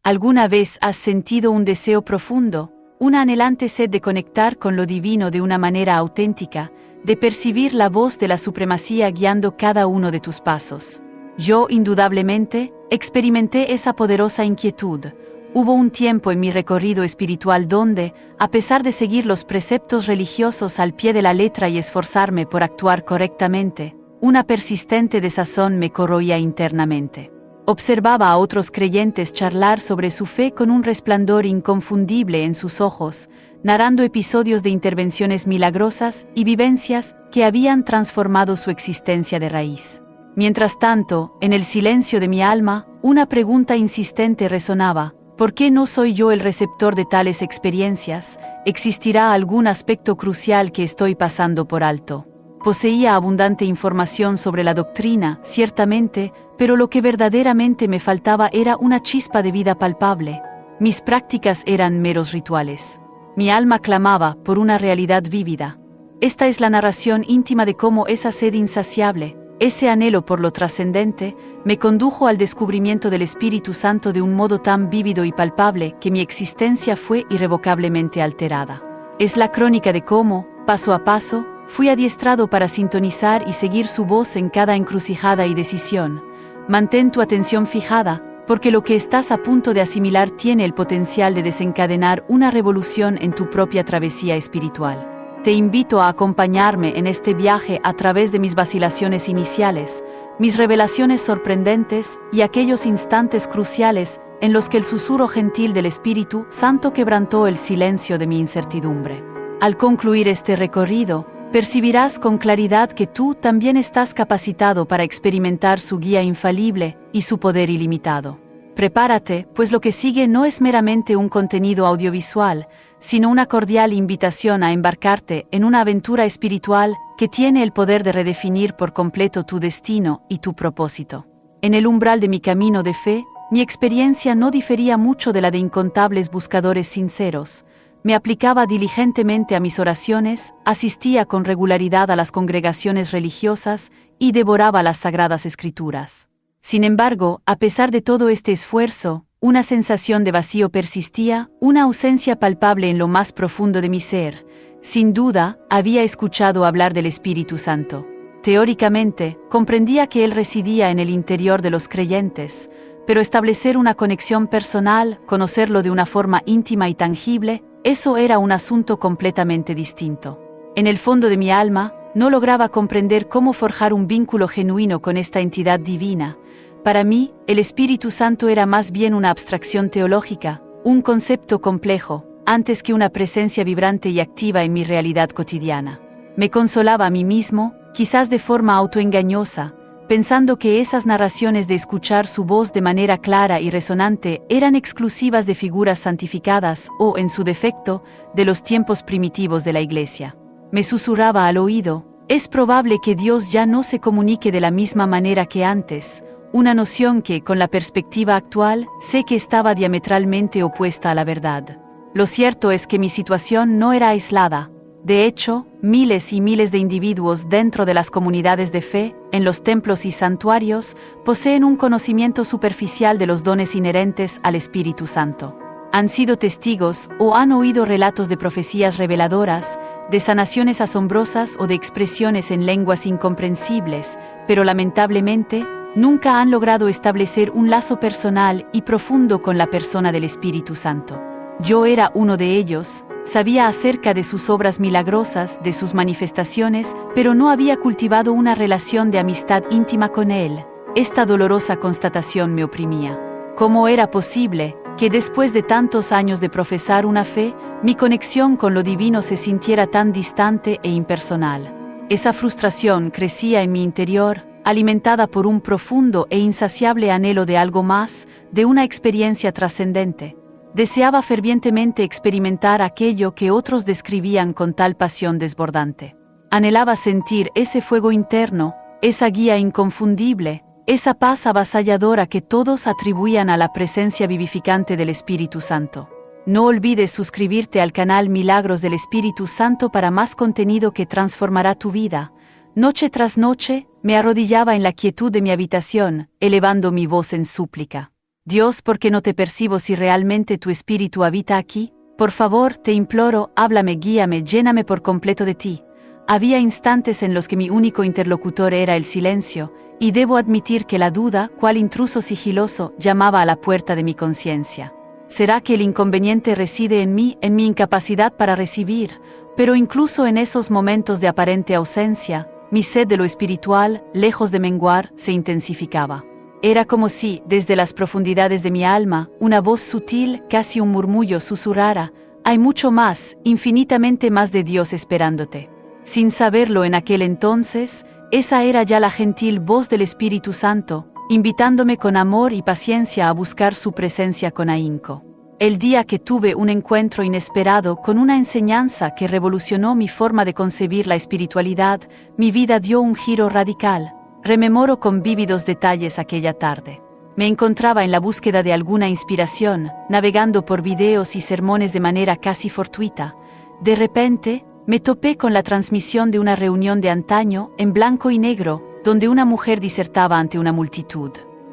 ¿Alguna vez has sentido un deseo profundo, una anhelante sed de conectar con lo divino de una manera auténtica, de percibir la voz de la supremacía guiando cada uno de tus pasos? Yo, indudablemente, experimenté esa poderosa inquietud. Hubo un tiempo en mi recorrido espiritual donde, a pesar de seguir los preceptos religiosos al pie de la letra y esforzarme por actuar correctamente, una persistente desazón me corroía internamente. Observaba a otros creyentes charlar sobre su fe con un resplandor inconfundible en sus ojos, narrando episodios de intervenciones milagrosas y vivencias que habían transformado su existencia de raíz. Mientras tanto, en el silencio de mi alma, una pregunta insistente resonaba: ¿por qué no soy yo el receptor de tales experiencias? ¿Existirá algún aspecto crucial que estoy pasando por alto? Poseía abundante información sobre la doctrina, ciertamente, pero lo que verdaderamente me faltaba era una chispa de vida palpable. Mis prácticas eran meros rituales. Mi alma clamaba por una realidad vívida. Esta es la narración íntima de cómo esa sed insaciable, ese anhelo por lo trascendente, me condujo al descubrimiento del Espíritu Santo de un modo tan vívido y palpable que mi existencia fue irrevocablemente alterada. Es la crónica de cómo, paso a paso, fui adiestrado para sintonizar y seguir su voz en cada encrucijada y decisión. Mantén tu atención fijada, porque lo que estás a punto de asimilar tiene el potencial de desencadenar una revolución en tu propia travesía espiritual. Te invito a acompañarme en este viaje a través de mis vacilaciones iniciales, mis revelaciones sorprendentes y aquellos instantes cruciales en los que el susurro gentil del Espíritu Santo quebrantó el silencio de mi incertidumbre. Al concluir este recorrido, percibirás con claridad que tú también estás capacitado para experimentar su guía infalible y su poder ilimitado. Prepárate, pues lo que sigue no es meramente un contenido audiovisual, sino una cordial invitación a embarcarte en una aventura espiritual que tiene el poder de redefinir por completo tu destino y tu propósito. En el umbral de mi camino de fe, mi experiencia no difería mucho de la de incontables buscadores sinceros. Me aplicaba diligentemente a mis oraciones, asistía con regularidad a las congregaciones religiosas y devoraba las sagradas escrituras. Sin embargo, a pesar de todo este esfuerzo, una sensación de vacío persistía, una ausencia palpable en lo más profundo de mi ser. Sin duda, había escuchado hablar del Espíritu Santo. Teóricamente, comprendía que Él residía en el interior de los creyentes, pero establecer una conexión personal, conocerlo de una forma íntima y tangible, eso era un asunto completamente distinto. En el fondo de mi alma, no lograba comprender cómo forjar un vínculo genuino con esta entidad divina. Para mí, el Espíritu Santo era más bien una abstracción teológica, un concepto complejo, antes que una presencia vibrante y activa en mi realidad cotidiana. Me consolaba a mí mismo, quizás de forma autoengañosa, pensando que esas narraciones de escuchar su voz de manera clara y resonante eran exclusivas de figuras santificadas o, en su defecto, de los tiempos primitivos de la Iglesia. Me susurraba al oído: es probable que Dios ya no se comunique de la misma manera que antes, una noción que, con la perspectiva actual, sé que estaba diametralmente opuesta a la verdad. Lo cierto es que mi situación no era aislada. De hecho, miles y miles de individuos dentro de las comunidades de fe, en los templos y santuarios, poseen un conocimiento superficial de los dones inherentes al Espíritu Santo. Han sido testigos o han oído relatos de profecías reveladoras, de sanaciones asombrosas o de expresiones en lenguas incomprensibles, pero lamentablemente, nunca han logrado establecer un lazo personal y profundo con la persona del Espíritu Santo. Yo era uno de ellos. Sabía acerca de sus obras milagrosas, de sus manifestaciones, pero no había cultivado una relación de amistad íntima con Él. Esta dolorosa constatación me oprimía. ¿Cómo era posible que después de tantos años de profesar una fe, mi conexión con lo divino se sintiera tan distante e impersonal? Esa frustración crecía en mi interior, alimentada por un profundo e insaciable anhelo de algo más, de una experiencia trascendente. Deseaba fervientemente experimentar aquello que otros describían con tal pasión desbordante. Anhelaba sentir ese fuego interno, esa guía inconfundible, esa paz avasalladora que todos atribuían a la presencia vivificante del Espíritu Santo. No olvides suscribirte al canal Milagros del Espíritu Santo para más contenido que transformará tu vida. Noche tras noche, me arrodillaba en la quietud de mi habitación, elevando mi voz en súplica. Dios, ¿por qué no te percibo si realmente tu espíritu habita aquí? Por favor, te imploro, háblame, guíame, lléname por completo de ti. Había instantes en los que mi único interlocutor era el silencio, y debo admitir que la duda, cual intruso sigiloso, llamaba a la puerta de mi conciencia. ¿Será que el inconveniente reside en mi incapacidad para recibir? Pero incluso en esos momentos de aparente ausencia, mi sed de lo espiritual, lejos de menguar, se intensificaba. Era como si, desde las profundidades de mi alma, una voz sutil, casi un murmullo, susurrara: hay mucho más, infinitamente más de Dios esperándote. Sin saberlo en aquel entonces, esa era ya la gentil voz del Espíritu Santo, invitándome con amor y paciencia a buscar su presencia con ahínco. El día que tuve un encuentro inesperado con una enseñanza que revolucionó mi forma de concebir la espiritualidad, mi vida dio un giro radical. Rememoro con vívidos detalles aquella tarde. Me encontraba en la búsqueda de alguna inspiración, navegando por videos y sermones de manera casi fortuita. De repente, me topé con la transmisión de una reunión de antaño, en blanco y negro, donde una mujer disertaba ante una multitud.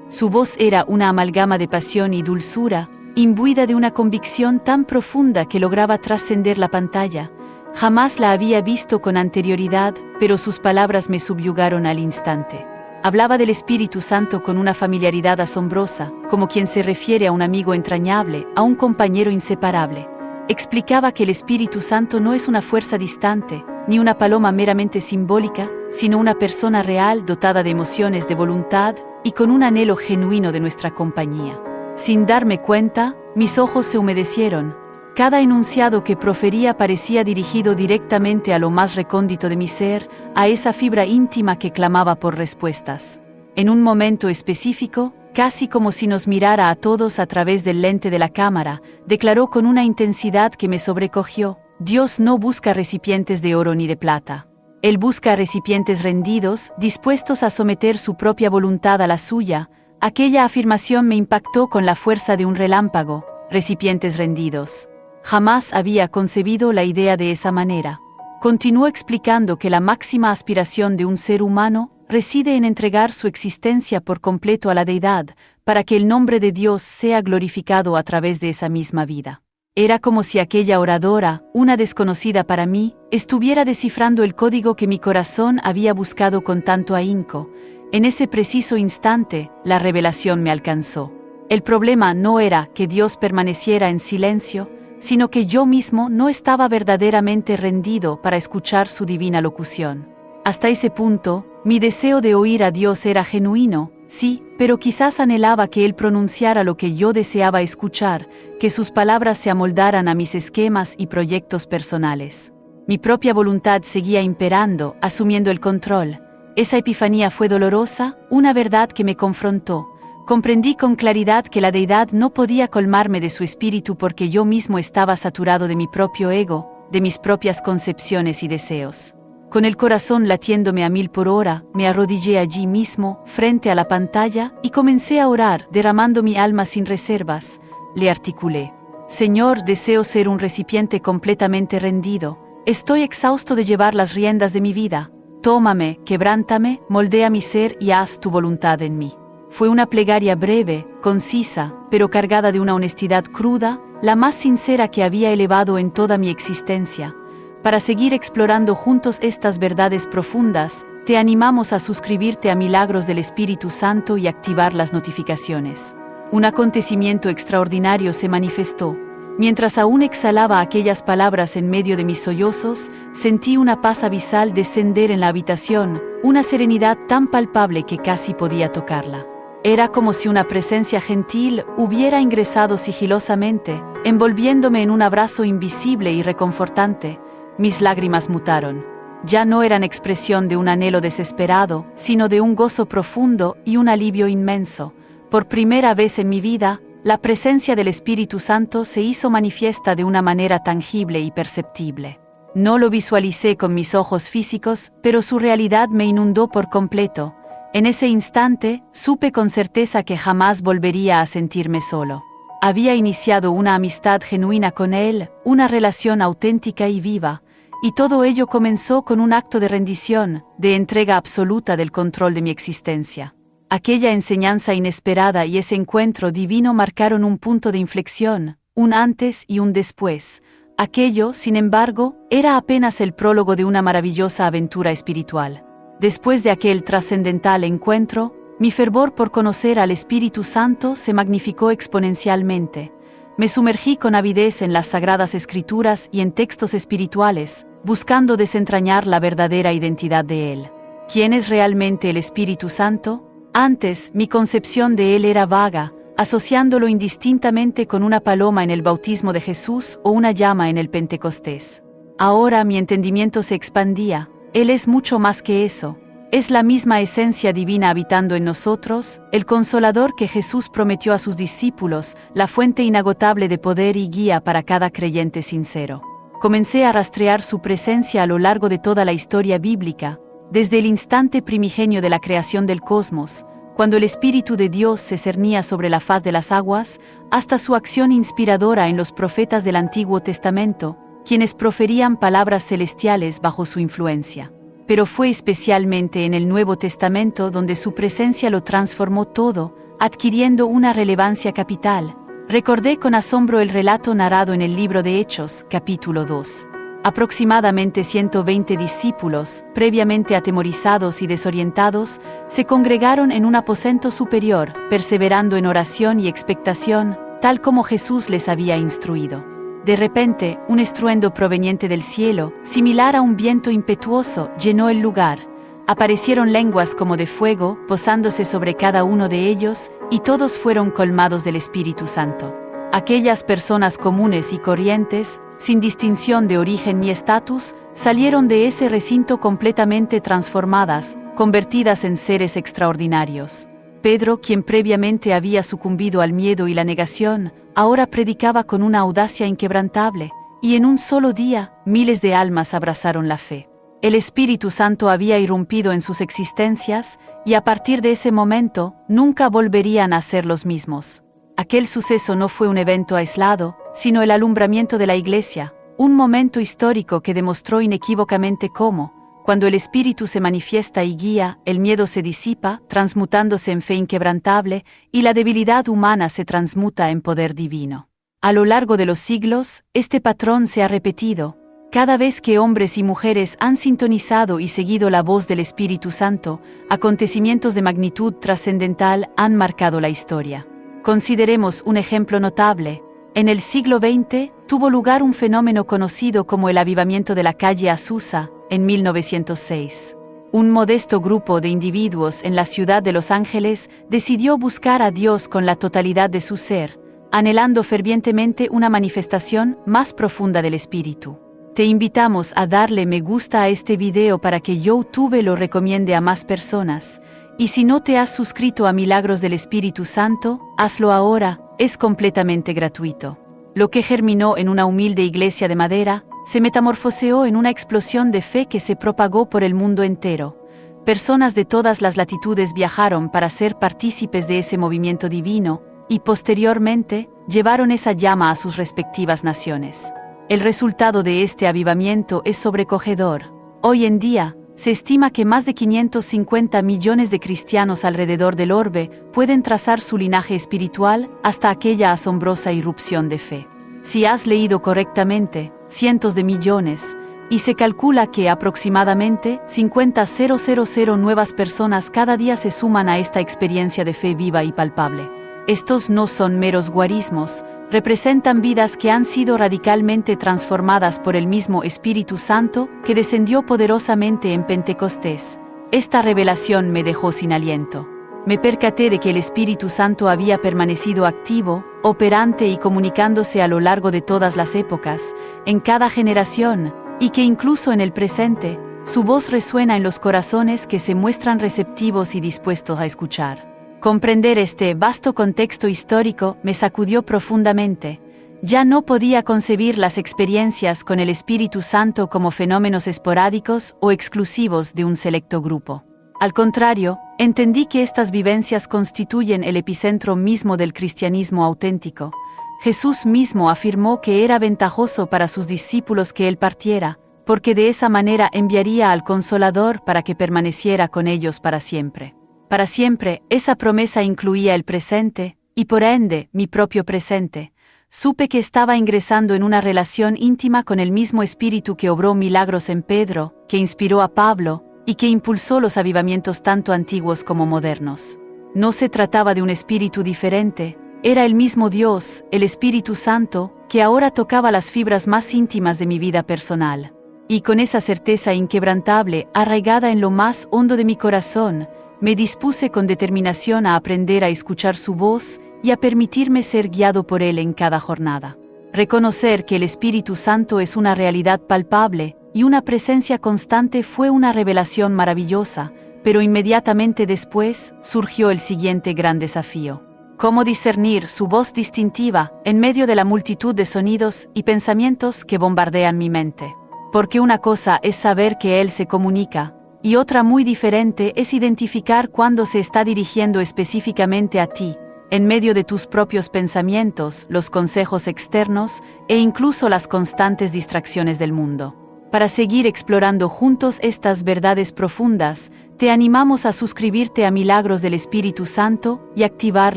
Su voz era una amalgama de pasión y dulzura, imbuida de una convicción tan profunda que lograba trascender la pantalla. Jamás la había visto con anterioridad, pero sus palabras me subyugaron al instante. Hablaba del Espíritu Santo con una familiaridad asombrosa, como quien se refiere a un amigo entrañable, a un compañero inseparable. Explicaba que el Espíritu Santo no es una fuerza distante, ni una paloma meramente simbólica, sino una persona real dotada de emociones, de voluntad, y con un anhelo genuino de nuestra compañía. Sin darme cuenta, mis ojos se humedecieron. Cada enunciado que profería parecía dirigido directamente a lo más recóndito de mi ser, a esa fibra íntima que clamaba por respuestas. En un momento específico, casi como si nos mirara a todos a través del lente de la cámara, declaró con una intensidad que me sobrecogió: Dios no busca recipientes de oro ni de plata. Él busca recipientes rendidos, dispuestos a someter su propia voluntad a la suya. Aquella afirmación me impactó con la fuerza de un relámpago. Recipientes rendidos. Jamás había concebido la idea de esa manera. Continuó explicando que la máxima aspiración de un ser humano reside en entregar su existencia por completo a la deidad, para que el nombre de Dios sea glorificado a través de esa misma vida. Era como si aquella oradora, una desconocida para mí, estuviera descifrando el código que mi corazón había buscado con tanto ahínco. En ese preciso instante, la revelación me alcanzó. El problema no era que Dios permaneciera en silencio, sino que yo mismo no estaba verdaderamente rendido para escuchar su divina locución. Hasta ese punto, mi deseo de oír a Dios era genuino, sí, pero quizás anhelaba que Él pronunciara lo que yo deseaba escuchar, que sus palabras se amoldaran a mis esquemas y proyectos personales. Mi propia voluntad seguía imperando, asumiendo el control. Esa epifanía fue dolorosa, una verdad que me confrontó. Comprendí con claridad que la deidad no podía colmarme de su espíritu porque yo mismo estaba saturado de mi propio ego, de mis propias concepciones y deseos. Con el corazón latiéndome a 1000 por hora, me arrodillé allí mismo, frente a la pantalla, y comencé a orar, derramando mi alma sin reservas. Le articulé: Señor, deseo ser un recipiente completamente rendido. Estoy exhausto de llevar las riendas de mi vida. Tómame, quebrántame, moldea mi ser y haz tu voluntad en mí. Fue una plegaria breve, concisa, pero cargada de una honestidad cruda, la más sincera que había elevado en toda mi existencia. Para seguir explorando juntos estas verdades profundas, te animamos a suscribirte a Milagros del Espíritu Santo y activar las notificaciones. Un acontecimiento extraordinario se manifestó. Mientras aún exhalaba aquellas palabras en medio de mis sollozos, sentí una paz abisal descender en la habitación, una serenidad tan palpable que casi podía tocarla. Era como si una presencia gentil hubiera ingresado sigilosamente, envolviéndome en un abrazo invisible y reconfortante. Mis lágrimas mutaron. Ya no eran expresión de un anhelo desesperado, sino de un gozo profundo y un alivio inmenso. Por primera vez en mi vida, la presencia del Espíritu Santo se hizo manifiesta de una manera tangible y perceptible. No lo visualicé con mis ojos físicos, pero su realidad me inundó por completo. En ese instante, supe con certeza que jamás volvería a sentirme solo. Había iniciado una amistad genuina con Él, una relación auténtica y viva, y todo ello comenzó con un acto de rendición, de entrega absoluta del control de mi existencia. Aquella enseñanza inesperada y ese encuentro divino marcaron un punto de inflexión, un antes y un después. Aquello, sin embargo, era apenas el prólogo de una maravillosa aventura espiritual. Después de aquel trascendental encuentro, mi fervor por conocer al Espíritu Santo se magnificó exponencialmente. Me sumergí con avidez en las Sagradas Escrituras y en textos espirituales, buscando desentrañar la verdadera identidad de Él. ¿Quién es realmente el Espíritu Santo? Antes, mi concepción de Él era vaga, asociándolo indistintamente con una paloma en el bautismo de Jesús o una llama en el Pentecostés. Ahora mi entendimiento se expandía. Él es mucho más que eso. Es la misma esencia divina habitando en nosotros, el consolador que Jesús prometió a sus discípulos, la fuente inagotable de poder y guía para cada creyente sincero. Comencé a rastrear su presencia a lo largo de toda la historia bíblica, desde el instante primigenio de la creación del cosmos, cuando el Espíritu de Dios se cernía sobre la faz de las aguas, hasta su acción inspiradora en los profetas del Antiguo Testamento, quienes proferían palabras celestiales bajo su influencia. Pero fue especialmente en el Nuevo Testamento donde su presencia lo transformó todo, adquiriendo una relevancia capital. Recordé con asombro el relato narrado en el libro de Hechos, capítulo 2. Aproximadamente 120 discípulos, previamente atemorizados y desorientados, se congregaron en un aposento superior, perseverando en oración y expectación, tal como Jesús les había instruido. De repente, un estruendo proveniente del cielo, similar a un viento impetuoso, llenó el lugar. Aparecieron lenguas como de fuego, posándose sobre cada uno de ellos, y todos fueron colmados del Espíritu Santo. Aquellas personas comunes y corrientes, sin distinción de origen ni estatus, salieron de ese recinto completamente transformadas, convertidas en seres extraordinarios. Pedro, quien previamente había sucumbido al miedo y la negación, ahora predicaba con una audacia inquebrantable, y en un solo día, miles de almas abrazaron la fe. El Espíritu Santo había irrumpido en sus existencias, y a partir de ese momento, nunca volverían a ser los mismos. Aquel suceso no fue un evento aislado, sino el alumbramiento de la Iglesia, un momento histórico que demostró inequívocamente cómo, cuando el Espíritu se manifiesta y guía, el miedo se disipa, transmutándose en fe inquebrantable, y la debilidad humana se transmuta en poder divino. A lo largo de los siglos, este patrón se ha repetido. Cada vez que hombres y mujeres han sintonizado y seguido la voz del Espíritu Santo, acontecimientos de magnitud trascendental han marcado la historia. Consideremos un ejemplo notable. En el siglo XX, tuvo lugar un fenómeno conocido como el avivamiento de la calle Azusa, en 1906. Un modesto grupo de individuos en la ciudad de Los Ángeles decidió buscar a Dios con la totalidad de su ser, anhelando fervientemente una manifestación más profunda del Espíritu. Te invitamos a darle me gusta a este video para que YouTube lo recomiende a más personas. Y si no te has suscrito a Milagros del Espíritu Santo, hazlo ahora, es completamente gratuito. Lo que germinó en una humilde iglesia de madera, se metamorfoseó en una explosión de fe que se propagó por el mundo entero. Personas de todas las latitudes viajaron para ser partícipes de ese movimiento divino, y posteriormente, llevaron esa llama a sus respectivas naciones. El resultado de este avivamiento es sobrecogedor. Hoy en día, se estima que más de 550 millones de cristianos alrededor del orbe pueden trazar su linaje espiritual hasta aquella asombrosa irrupción de fe. Si has leído correctamente, cientos de millones, y se calcula que aproximadamente 50.000 nuevas personas cada día se suman a esta experiencia de fe viva y palpable. Estos no son meros guarismos, representan vidas que han sido radicalmente transformadas por el mismo Espíritu Santo que descendió poderosamente en Pentecostés. Esta revelación me dejó sin aliento. Me percaté de que el Espíritu Santo había permanecido activo, operante y comunicándose a lo largo de todas las épocas, en cada generación, y que incluso en el presente, su voz resuena en los corazones que se muestran receptivos y dispuestos a escuchar. Comprender este vasto contexto histórico me sacudió profundamente. Ya no podía concebir las experiencias con el Espíritu Santo como fenómenos esporádicos o exclusivos de un selecto grupo. Al contrario, entendí que estas vivencias constituyen el epicentro mismo del cristianismo auténtico. Jesús mismo afirmó que era ventajoso para sus discípulos que Él partiera, porque de esa manera enviaría al Consolador para que permaneciera con ellos para siempre. Para siempre, esa promesa incluía el presente, y por ende, mi propio presente. Supe que estaba ingresando en una relación íntima con el mismo espíritu que obró milagros en Pedro, que inspiró a Pablo, y que impulsó los avivamientos tanto antiguos como modernos. No se trataba de un espíritu diferente, era el mismo Dios, el Espíritu Santo, que ahora tocaba las fibras más íntimas de mi vida personal. Y con esa certeza inquebrantable, arraigada en lo más hondo de mi corazón, me dispuse con determinación a aprender a escuchar su voz y a permitirme ser guiado por Él en cada jornada. Reconocer que el Espíritu Santo es una realidad palpable y una presencia constante fue una revelación maravillosa, pero inmediatamente después surgió el siguiente gran desafío. ¿Cómo discernir su voz distintiva en medio de la multitud de sonidos y pensamientos que bombardean mi mente? Porque una cosa es saber que Él se comunica, y otra muy diferente es identificar cuándo se está dirigiendo específicamente a ti, en medio de tus propios pensamientos, los consejos externos e incluso las constantes distracciones del mundo. Para seguir explorando juntos estas verdades profundas, te animamos a suscribirte a Milagros del Espíritu Santo y activar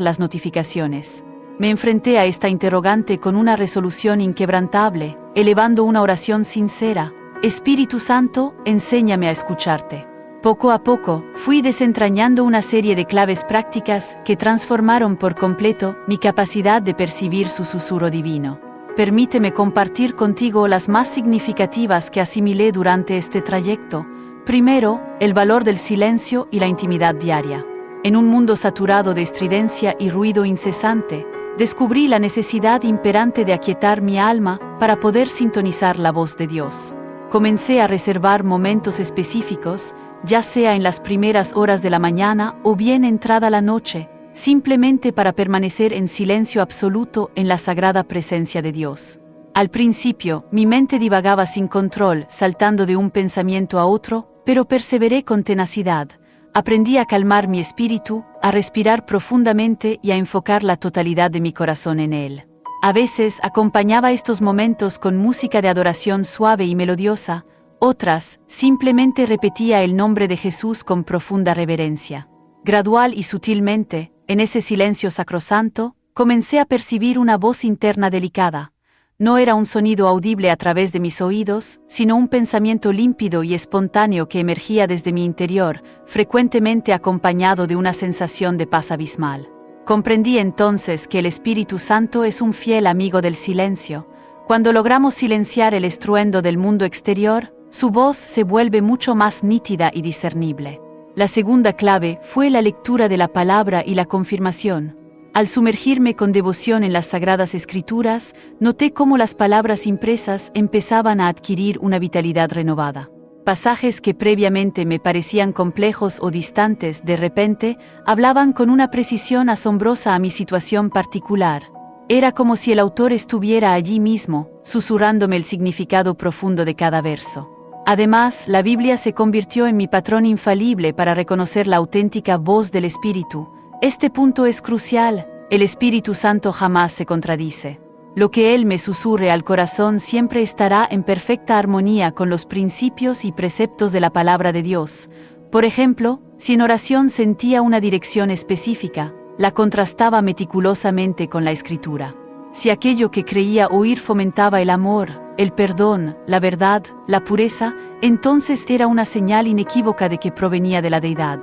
las notificaciones. Me enfrenté a esta interrogante con una resolución inquebrantable, elevando una oración sincera: Espíritu Santo, enséñame a escucharte. Poco a poco, fui desentrañando una serie de claves prácticas que transformaron por completo mi capacidad de percibir su susurro divino. Permíteme compartir contigo las más significativas que asimilé durante este trayecto. Primero, el valor del silencio y la intimidad diaria. En un mundo saturado de estridencia y ruido incesante, descubrí la necesidad imperante de aquietar mi alma para poder sintonizar la voz de Dios. Comencé a reservar momentos específicos, ya sea en las primeras horas de la mañana o bien entrada la noche, simplemente para permanecer en silencio absoluto en la sagrada presencia de Dios. Al principio, mi mente divagaba sin control, saltando de un pensamiento a otro, pero perseveré con tenacidad. Aprendí a calmar mi espíritu, a respirar profundamente y a enfocar la totalidad de mi corazón en Él. A veces acompañaba estos momentos con música de adoración suave y melodiosa, otras, simplemente repetía el nombre de Jesús con profunda reverencia. Gradual y sutilmente, en ese silencio sacrosanto, comencé a percibir una voz interna delicada. No era un sonido audible a través de mis oídos, sino un pensamiento límpido y espontáneo que emergía desde mi interior, frecuentemente acompañado de una sensación de paz abismal. Comprendí entonces que el Espíritu Santo es un fiel amigo del silencio. Cuando logramos silenciar el estruendo del mundo exterior, su voz se vuelve mucho más nítida y discernible. La segunda clave fue la lectura de la palabra y la confirmación. Al sumergirme con devoción en las Sagradas Escrituras, noté cómo las palabras impresas empezaban a adquirir una vitalidad renovada. Pasajes que previamente me parecían complejos o distantes, de repente, hablaban con una precisión asombrosa a mi situación particular. Era como si el autor estuviera allí mismo, susurrándome el significado profundo de cada verso. Además, la Biblia se convirtió en mi patrón infalible para reconocer la auténtica voz del Espíritu. Este punto es crucial: el Espíritu Santo jamás se contradice. Lo que Él me susurre al corazón siempre estará en perfecta armonía con los principios y preceptos de la palabra de Dios. Por ejemplo, si en oración sentía una dirección específica, la contrastaba meticulosamente con la Escritura. Si aquello que creía oír fomentaba el amor, el perdón, la verdad, la pureza, entonces era una señal inequívoca de que provenía de la Deidad.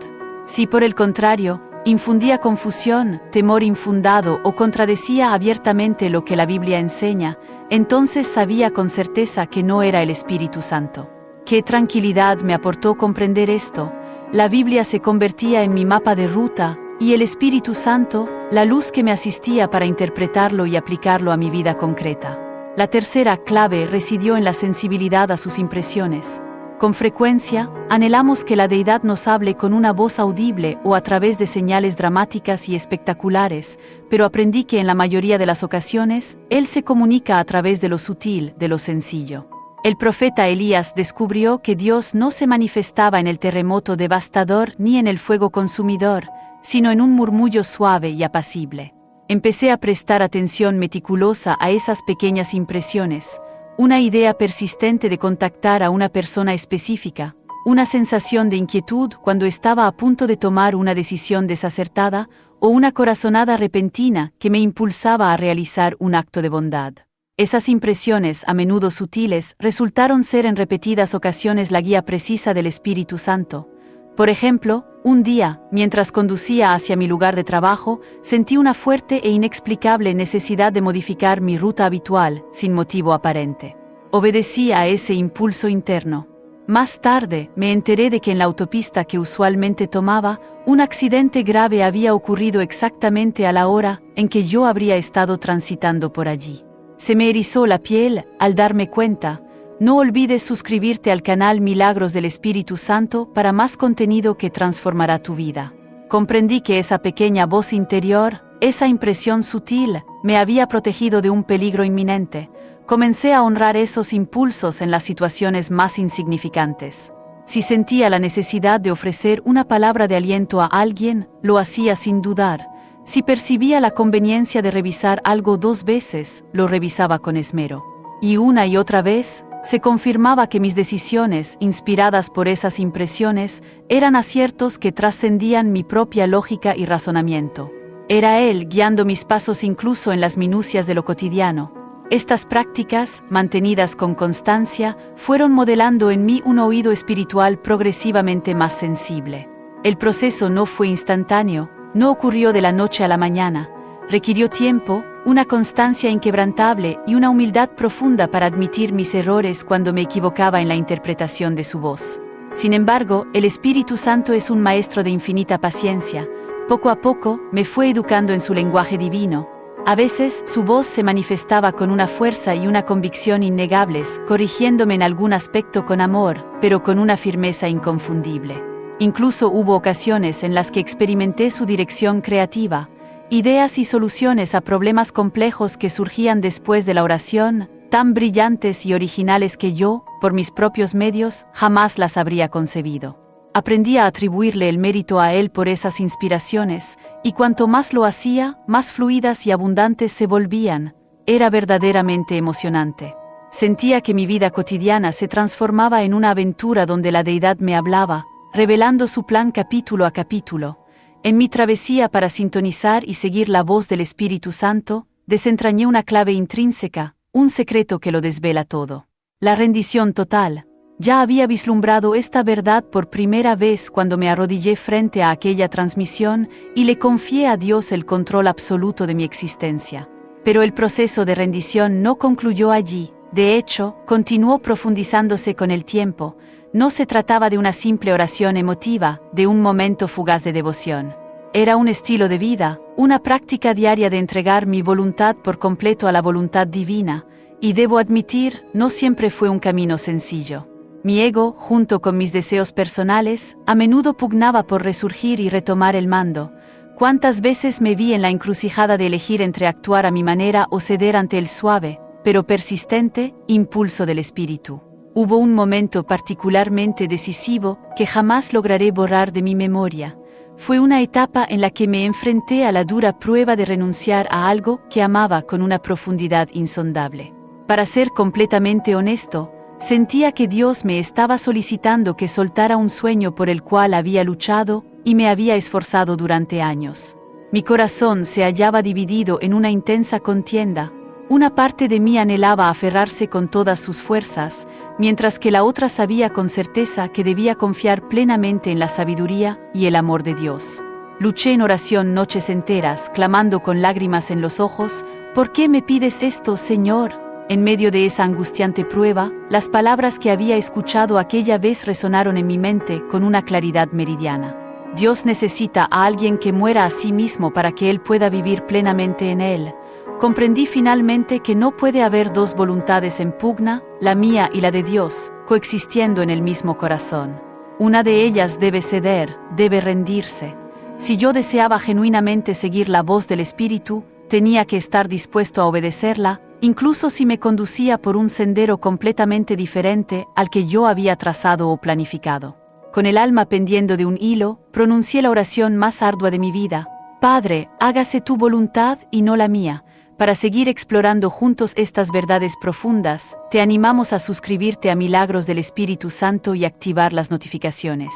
Si por el contrario, infundía confusión, temor infundado o contradecía abiertamente lo que la Biblia enseña, entonces sabía con certeza que no era el Espíritu Santo. Qué tranquilidad me aportó comprender esto. La Biblia se convertía en mi mapa de ruta, y el Espíritu Santo, la luz que me asistía para interpretarlo y aplicarlo a mi vida concreta. La tercera clave residió en la sensibilidad a sus impresiones. Con frecuencia, anhelamos que la Deidad nos hable con una voz audible o a través de señales dramáticas y espectaculares, pero aprendí que en la mayoría de las ocasiones, Él se comunica a través de lo sutil, de lo sencillo. El profeta Elías descubrió que Dios no se manifestaba en el terremoto devastador ni en el fuego consumidor, sino en un murmullo suave y apacible. Empecé a prestar atención meticulosa a esas pequeñas impresiones, una idea persistente de contactar a una persona específica, una sensación de inquietud cuando estaba a punto de tomar una decisión desacertada o una corazonada repentina que me impulsaba a realizar un acto de bondad. Esas impresiones, a menudo sutiles, resultaron ser en repetidas ocasiones la guía precisa del Espíritu Santo. Por ejemplo, un día, mientras conducía hacia mi lugar de trabajo, sentí una fuerte e inexplicable necesidad de modificar mi ruta habitual, sin motivo aparente. Obedecí a ese impulso interno. Más tarde, me enteré de que en la autopista que usualmente tomaba, un accidente grave había ocurrido exactamente a la hora en que yo habría estado transitando por allí. Se me erizó la piel al darme cuenta. No olvides suscribirte al canal Milagros del Espíritu Santo para más contenido que transformará tu vida. Comprendí que esa pequeña voz interior, esa impresión sutil, me había protegido de un peligro inminente. Comencé a honrar esos impulsos en las situaciones más insignificantes. Si sentía la necesidad de ofrecer una palabra de aliento a alguien, lo hacía sin dudar. Si percibía la conveniencia de revisar algo 2 veces, lo revisaba con esmero. Y una y otra vez, se confirmaba que mis decisiones, inspiradas por esas impresiones, eran aciertos que trascendían mi propia lógica y razonamiento. Era Él guiando mis pasos incluso en las minucias de lo cotidiano. Estas prácticas, mantenidas con constancia, fueron modelando en mí un oído espiritual progresivamente más sensible. El proceso no fue instantáneo, no ocurrió de la noche a la mañana. Requirió tiempo, una constancia inquebrantable y una humildad profunda para admitir mis errores cuando me equivocaba en la interpretación de su voz. Sin embargo, el Espíritu Santo es un maestro de infinita paciencia. Poco a poco, me fue educando en su lenguaje divino. A veces, su voz se manifestaba con una fuerza y una convicción innegables, corrigiéndome en algún aspecto con amor, pero con una firmeza inconfundible. Incluso hubo ocasiones en las que experimenté su dirección creativa, ideas y soluciones a problemas complejos que surgían después de la oración, tan brillantes y originales que yo, por mis propios medios, jamás las habría concebido. Aprendí a atribuirle el mérito a Él por esas inspiraciones, y cuanto más lo hacía, más fluidas y abundantes se volvían. Era verdaderamente emocionante. Sentía que mi vida cotidiana se transformaba en una aventura donde la deidad me hablaba, revelando su plan capítulo a capítulo. En mi travesía para sintonizar y seguir la voz del Espíritu Santo, desentrañé una clave intrínseca, un secreto que lo desvela todo. La rendición total. Ya había vislumbrado esta verdad por primera vez cuando me arrodillé frente a aquella transmisión y le confié a Dios el control absoluto de mi existencia. Pero el proceso de rendición no concluyó allí. De hecho, continuó profundizándose con el tiempo. No se trataba de una simple oración emotiva, de un momento fugaz de devoción. Era un estilo de vida, una práctica diaria de entregar mi voluntad por completo a la voluntad divina, y debo admitir, no siempre fue un camino sencillo. Mi ego, junto con mis deseos personales, a menudo pugnaba por resurgir y retomar el mando. ¿Cuántas veces me vi en la encrucijada de elegir entre actuar a mi manera o ceder ante el suave, pero persistente, impulso del espíritu? Hubo un momento particularmente decisivo que jamás lograré borrar de mi memoria. Fue una etapa en la que me enfrenté a la dura prueba de renunciar a algo que amaba con una profundidad insondable. Para ser completamente honesto, sentía que Dios me estaba solicitando que soltara un sueño por el cual había luchado y me había esforzado durante años. Mi corazón se hallaba dividido en una intensa contienda. Una parte de mí anhelaba aferrarse con todas sus fuerzas, mientras que la otra sabía con certeza que debía confiar plenamente en la sabiduría y el amor de Dios. Luché en oración noches enteras, clamando con lágrimas en los ojos, ¿por qué me pides esto, Señor? En medio de esa angustiante prueba, las palabras que había escuchado aquella vez resonaron en mi mente con una claridad meridiana. Dios necesita a alguien que muera a sí mismo para que Él pueda vivir plenamente en Él. Comprendí finalmente que no puede haber 2 voluntades en pugna, la mía y la de Dios, coexistiendo en el mismo corazón. Una de ellas debe ceder, debe rendirse. Si yo deseaba genuinamente seguir la voz del Espíritu, tenía que estar dispuesto a obedecerla, incluso si me conducía por un sendero completamente diferente al que yo había trazado o planificado. Con el alma pendiendo de un hilo, pronuncié la oración más ardua de mi vida. Padre, hágase tu voluntad y no la mía. para seguir explorando juntos estas verdades profundas, te animamos a suscribirte a Milagros del Espíritu Santo y activar las notificaciones.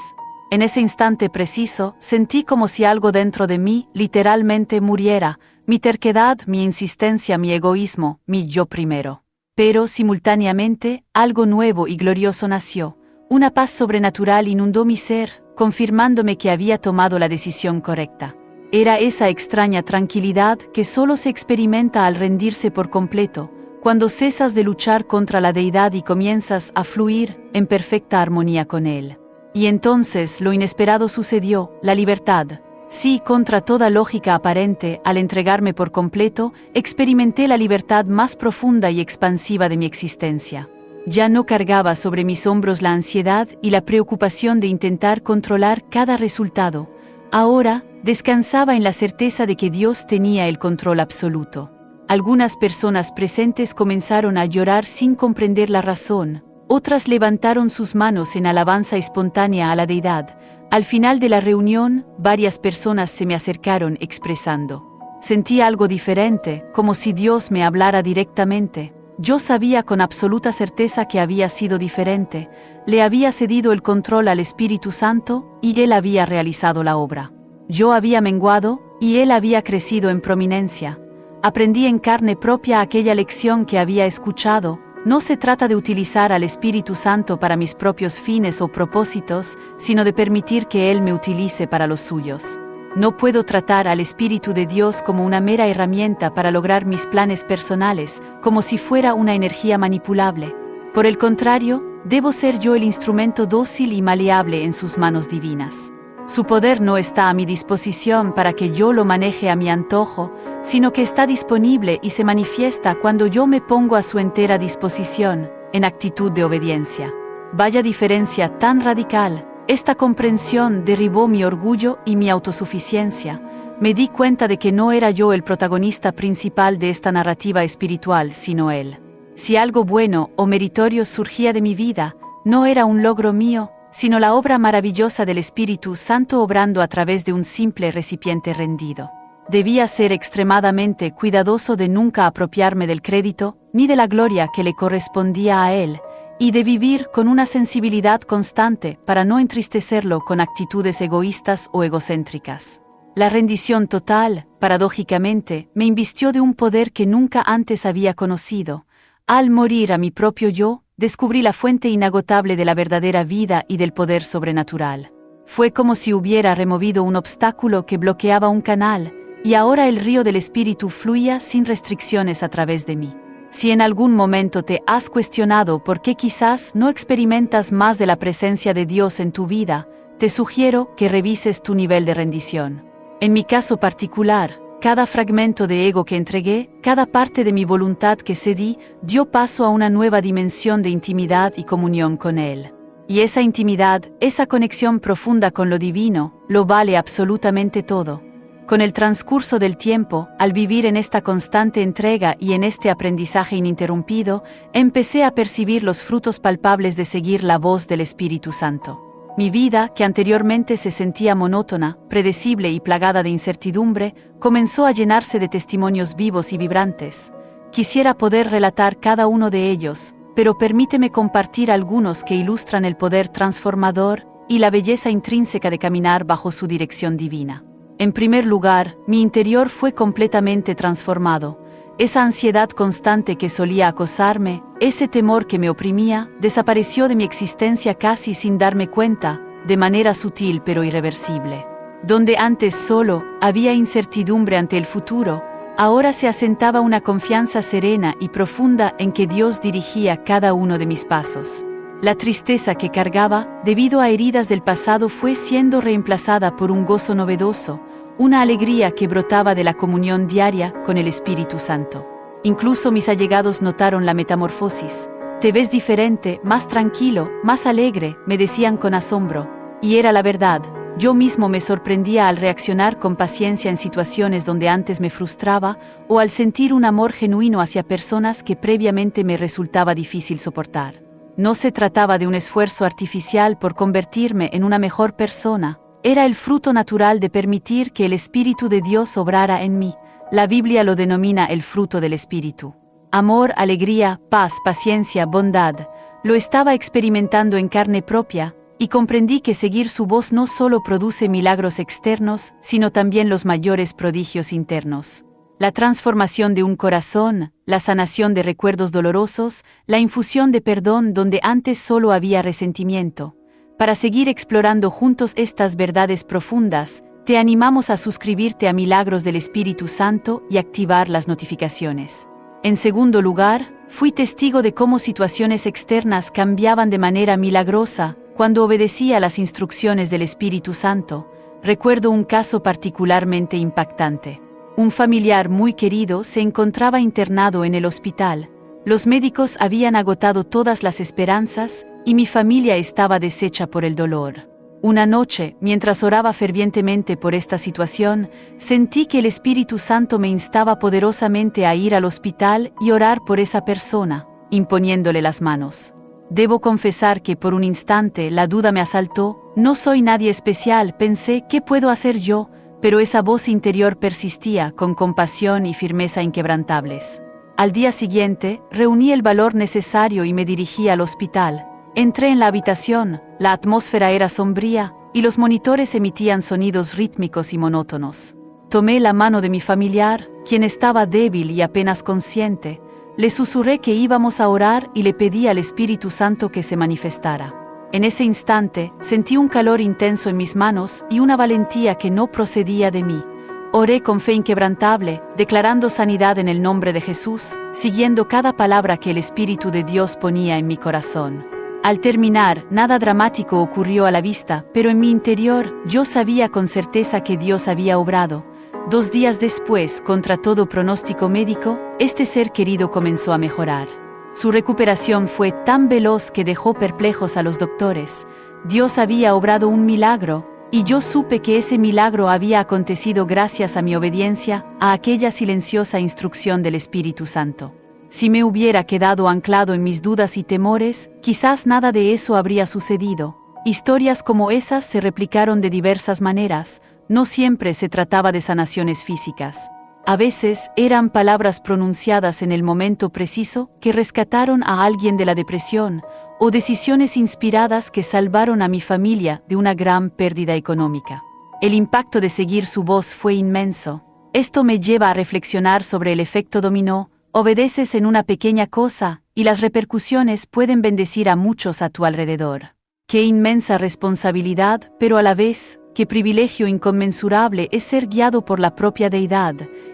En ese instante preciso, sentí como si algo dentro de mí literalmente muriera, mi terquedad, mi insistencia, mi egoísmo, mi yo primero. Pero, simultáneamente, algo nuevo y glorioso nació. Una paz sobrenatural inundó mi ser, confirmándome que había tomado la decisión correcta. Era esa extraña tranquilidad que solo se experimenta al rendirse por completo, cuando cesas de luchar contra la deidad y comienzas a fluir en perfecta armonía con él. Y entonces lo inesperado sucedió, la libertad. Sí, contra toda lógica aparente, al entregarme por completo, experimenté la libertad más profunda y expansiva de mi existencia. Ya no cargaba sobre mis hombros la ansiedad y la preocupación de intentar controlar cada resultado. Ahora, descansaba en la certeza de que Dios tenía el control absoluto. Algunas personas presentes comenzaron a llorar sin comprender la razón. Otras levantaron sus manos en alabanza espontánea a la deidad. Al final de la reunión, varias personas se me acercaron expresando: sentí algo diferente, como si Dios me hablara directamente. Yo sabía con absoluta certeza que había sido diferente. Le había cedido el control al Espíritu Santo, y Él había realizado la obra. Yo había menguado, y Él había crecido en prominencia. Aprendí en carne propia aquella lección que había escuchado. No se trata de utilizar al Espíritu Santo para mis propios fines o propósitos, sino de permitir que Él me utilice para los suyos. No puedo tratar al Espíritu de Dios como una mera herramienta para lograr mis planes personales, como si fuera una energía manipulable. Por el contrario, debo ser yo el instrumento dócil y maleable en sus manos divinas. Su poder no está a mi disposición para que yo lo maneje a mi antojo, sino que está disponible y se manifiesta cuando yo me pongo a su entera disposición, en actitud de obediencia. Vaya diferencia tan radical. Esta comprensión derribó mi orgullo y mi autosuficiencia. Me di cuenta de que no era yo el protagonista principal de esta narrativa espiritual, sino Él. Si algo bueno o meritorio surgía de mi vida, no era un logro mío, sino la obra maravillosa del Espíritu Santo obrando a través de un simple recipiente rendido. Debía ser extremadamente cuidadoso de nunca apropiarme del crédito, ni de la gloria que le correspondía a Él, y de vivir con una sensibilidad constante para no entristecerlo con actitudes egoístas o egocéntricas. La rendición total, paradójicamente, me invistió de un poder que nunca antes había conocido. Al morir a mi propio yo, descubrí la fuente inagotable de la verdadera vida y del poder sobrenatural. Fue como si hubiera removido un obstáculo que bloqueaba un canal, y ahora el río del Espíritu fluía sin restricciones a través de mí. Si en algún momento te has cuestionado por qué quizás no experimentas más de la presencia de Dios en tu vida, te sugiero que revises tu nivel de rendición. En mi caso particular, cada fragmento de ego que entregué, cada parte de mi voluntad que cedí, dio paso a una nueva dimensión de intimidad y comunión con Él. Y esa intimidad, esa conexión profunda con lo divino, lo vale absolutamente todo. Con el transcurso del tiempo, al vivir en esta constante entrega y en este aprendizaje ininterrumpido, empecé a percibir los frutos palpables de seguir la voz del Espíritu Santo. Mi vida, que anteriormente se sentía monótona, predecible y plagada de incertidumbre, comenzó a llenarse de testimonios vivos y vibrantes. Quisiera poder relatar cada uno de ellos, pero permíteme compartir algunos que ilustran el poder transformador y la belleza intrínseca de caminar bajo su dirección divina. En primer lugar, mi interior fue completamente transformado. Esa ansiedad constante que solía acosarme, ese temor que me oprimía, desapareció de mi existencia casi sin darme cuenta, de manera sutil pero irreversible. Donde antes solo había incertidumbre ante el futuro, ahora se asentaba una confianza serena y profunda en que Dios dirigía cada uno de mis pasos. La tristeza que cargaba, debido a heridas del pasado, fue siendo reemplazada por un gozo novedoso, una alegría que brotaba de la comunión diaria con el Espíritu Santo. Incluso mis allegados notaron la metamorfosis. Te ves diferente, más tranquilo, más alegre, me decían con asombro. Y era la verdad. Yo mismo me sorprendía al reaccionar con paciencia en situaciones donde antes me frustraba, o al sentir un amor genuino hacia personas que previamente me resultaba difícil soportar. No se trataba de un esfuerzo artificial por convertirme en una mejor persona, era el fruto natural de permitir que el Espíritu de Dios obrara en mí. La Biblia lo denomina el fruto del Espíritu. Amor, alegría, paz, paciencia, bondad. Lo estaba experimentando en carne propia, y comprendí que seguir su voz no solo produce milagros externos, sino también los mayores prodigios internos. La transformación de un corazón, la sanación de recuerdos dolorosos, la infusión de perdón donde antes solo había resentimiento. Para seguir explorando juntos estas verdades profundas, te animamos a suscribirte a Milagros del Espíritu Santo y activar las notificaciones. En segundo lugar, fui testigo de cómo situaciones externas cambiaban de manera milagrosa cuando obedecía las instrucciones del Espíritu Santo. Recuerdo un caso particularmente impactante. Un familiar muy querido se encontraba internado en el hospital. Los médicos habían agotado todas las esperanzas y mi familia estaba deshecha por el dolor. Una noche, mientras oraba fervientemente por esta situación, sentí que el Espíritu Santo me instaba poderosamente a ir al hospital y orar por esa persona, imponiéndole las manos. Debo confesar que por un instante la duda me asaltó. No soy nadie especial, pensé, ¿qué puedo hacer yo? Pero esa voz interior persistía con compasión y firmeza inquebrantables. Al día siguiente, reuní el valor necesario y me dirigí al hospital. Entré en la habitación, la atmósfera era sombría, y los monitores emitían sonidos rítmicos y monótonos. Tomé la mano de mi familiar, quien estaba débil y apenas consciente. Le susurré que íbamos a orar y le pedí al Espíritu Santo que se manifestara. En ese instante, sentí un calor intenso en mis manos y una valentía que no procedía de mí. Oré con fe inquebrantable, declarando sanidad en el nombre de Jesús, siguiendo cada palabra que el Espíritu de Dios ponía en mi corazón. Al terminar, nada dramático ocurrió a la vista, pero en mi interior, yo sabía con certeza que Dios había obrado. 2 días después, contra todo pronóstico médico, este ser querido comenzó a mejorar. Su recuperación fue tan veloz que dejó perplejos a los doctores. Dios había obrado un milagro, y yo supe que ese milagro había acontecido gracias a mi obediencia a aquella silenciosa instrucción del Espíritu Santo. Si me hubiera quedado anclado en mis dudas y temores, quizás nada de eso habría sucedido. Historias como esas se replicaron de diversas maneras. No siempre se trataba de sanaciones físicas. A veces eran palabras pronunciadas en el momento preciso que rescataron a alguien de la depresión, o decisiones inspiradas que salvaron a mi familia de una gran pérdida económica. El impacto de seguir su voz fue inmenso. Esto me lleva a reflexionar sobre el efecto dominó. Obedeces en una pequeña cosa, y las repercusiones pueden bendecir a muchos a tu alrededor. Qué inmensa responsabilidad, pero a la vez, qué privilegio inconmensurable es ser guiado por la propia deidad.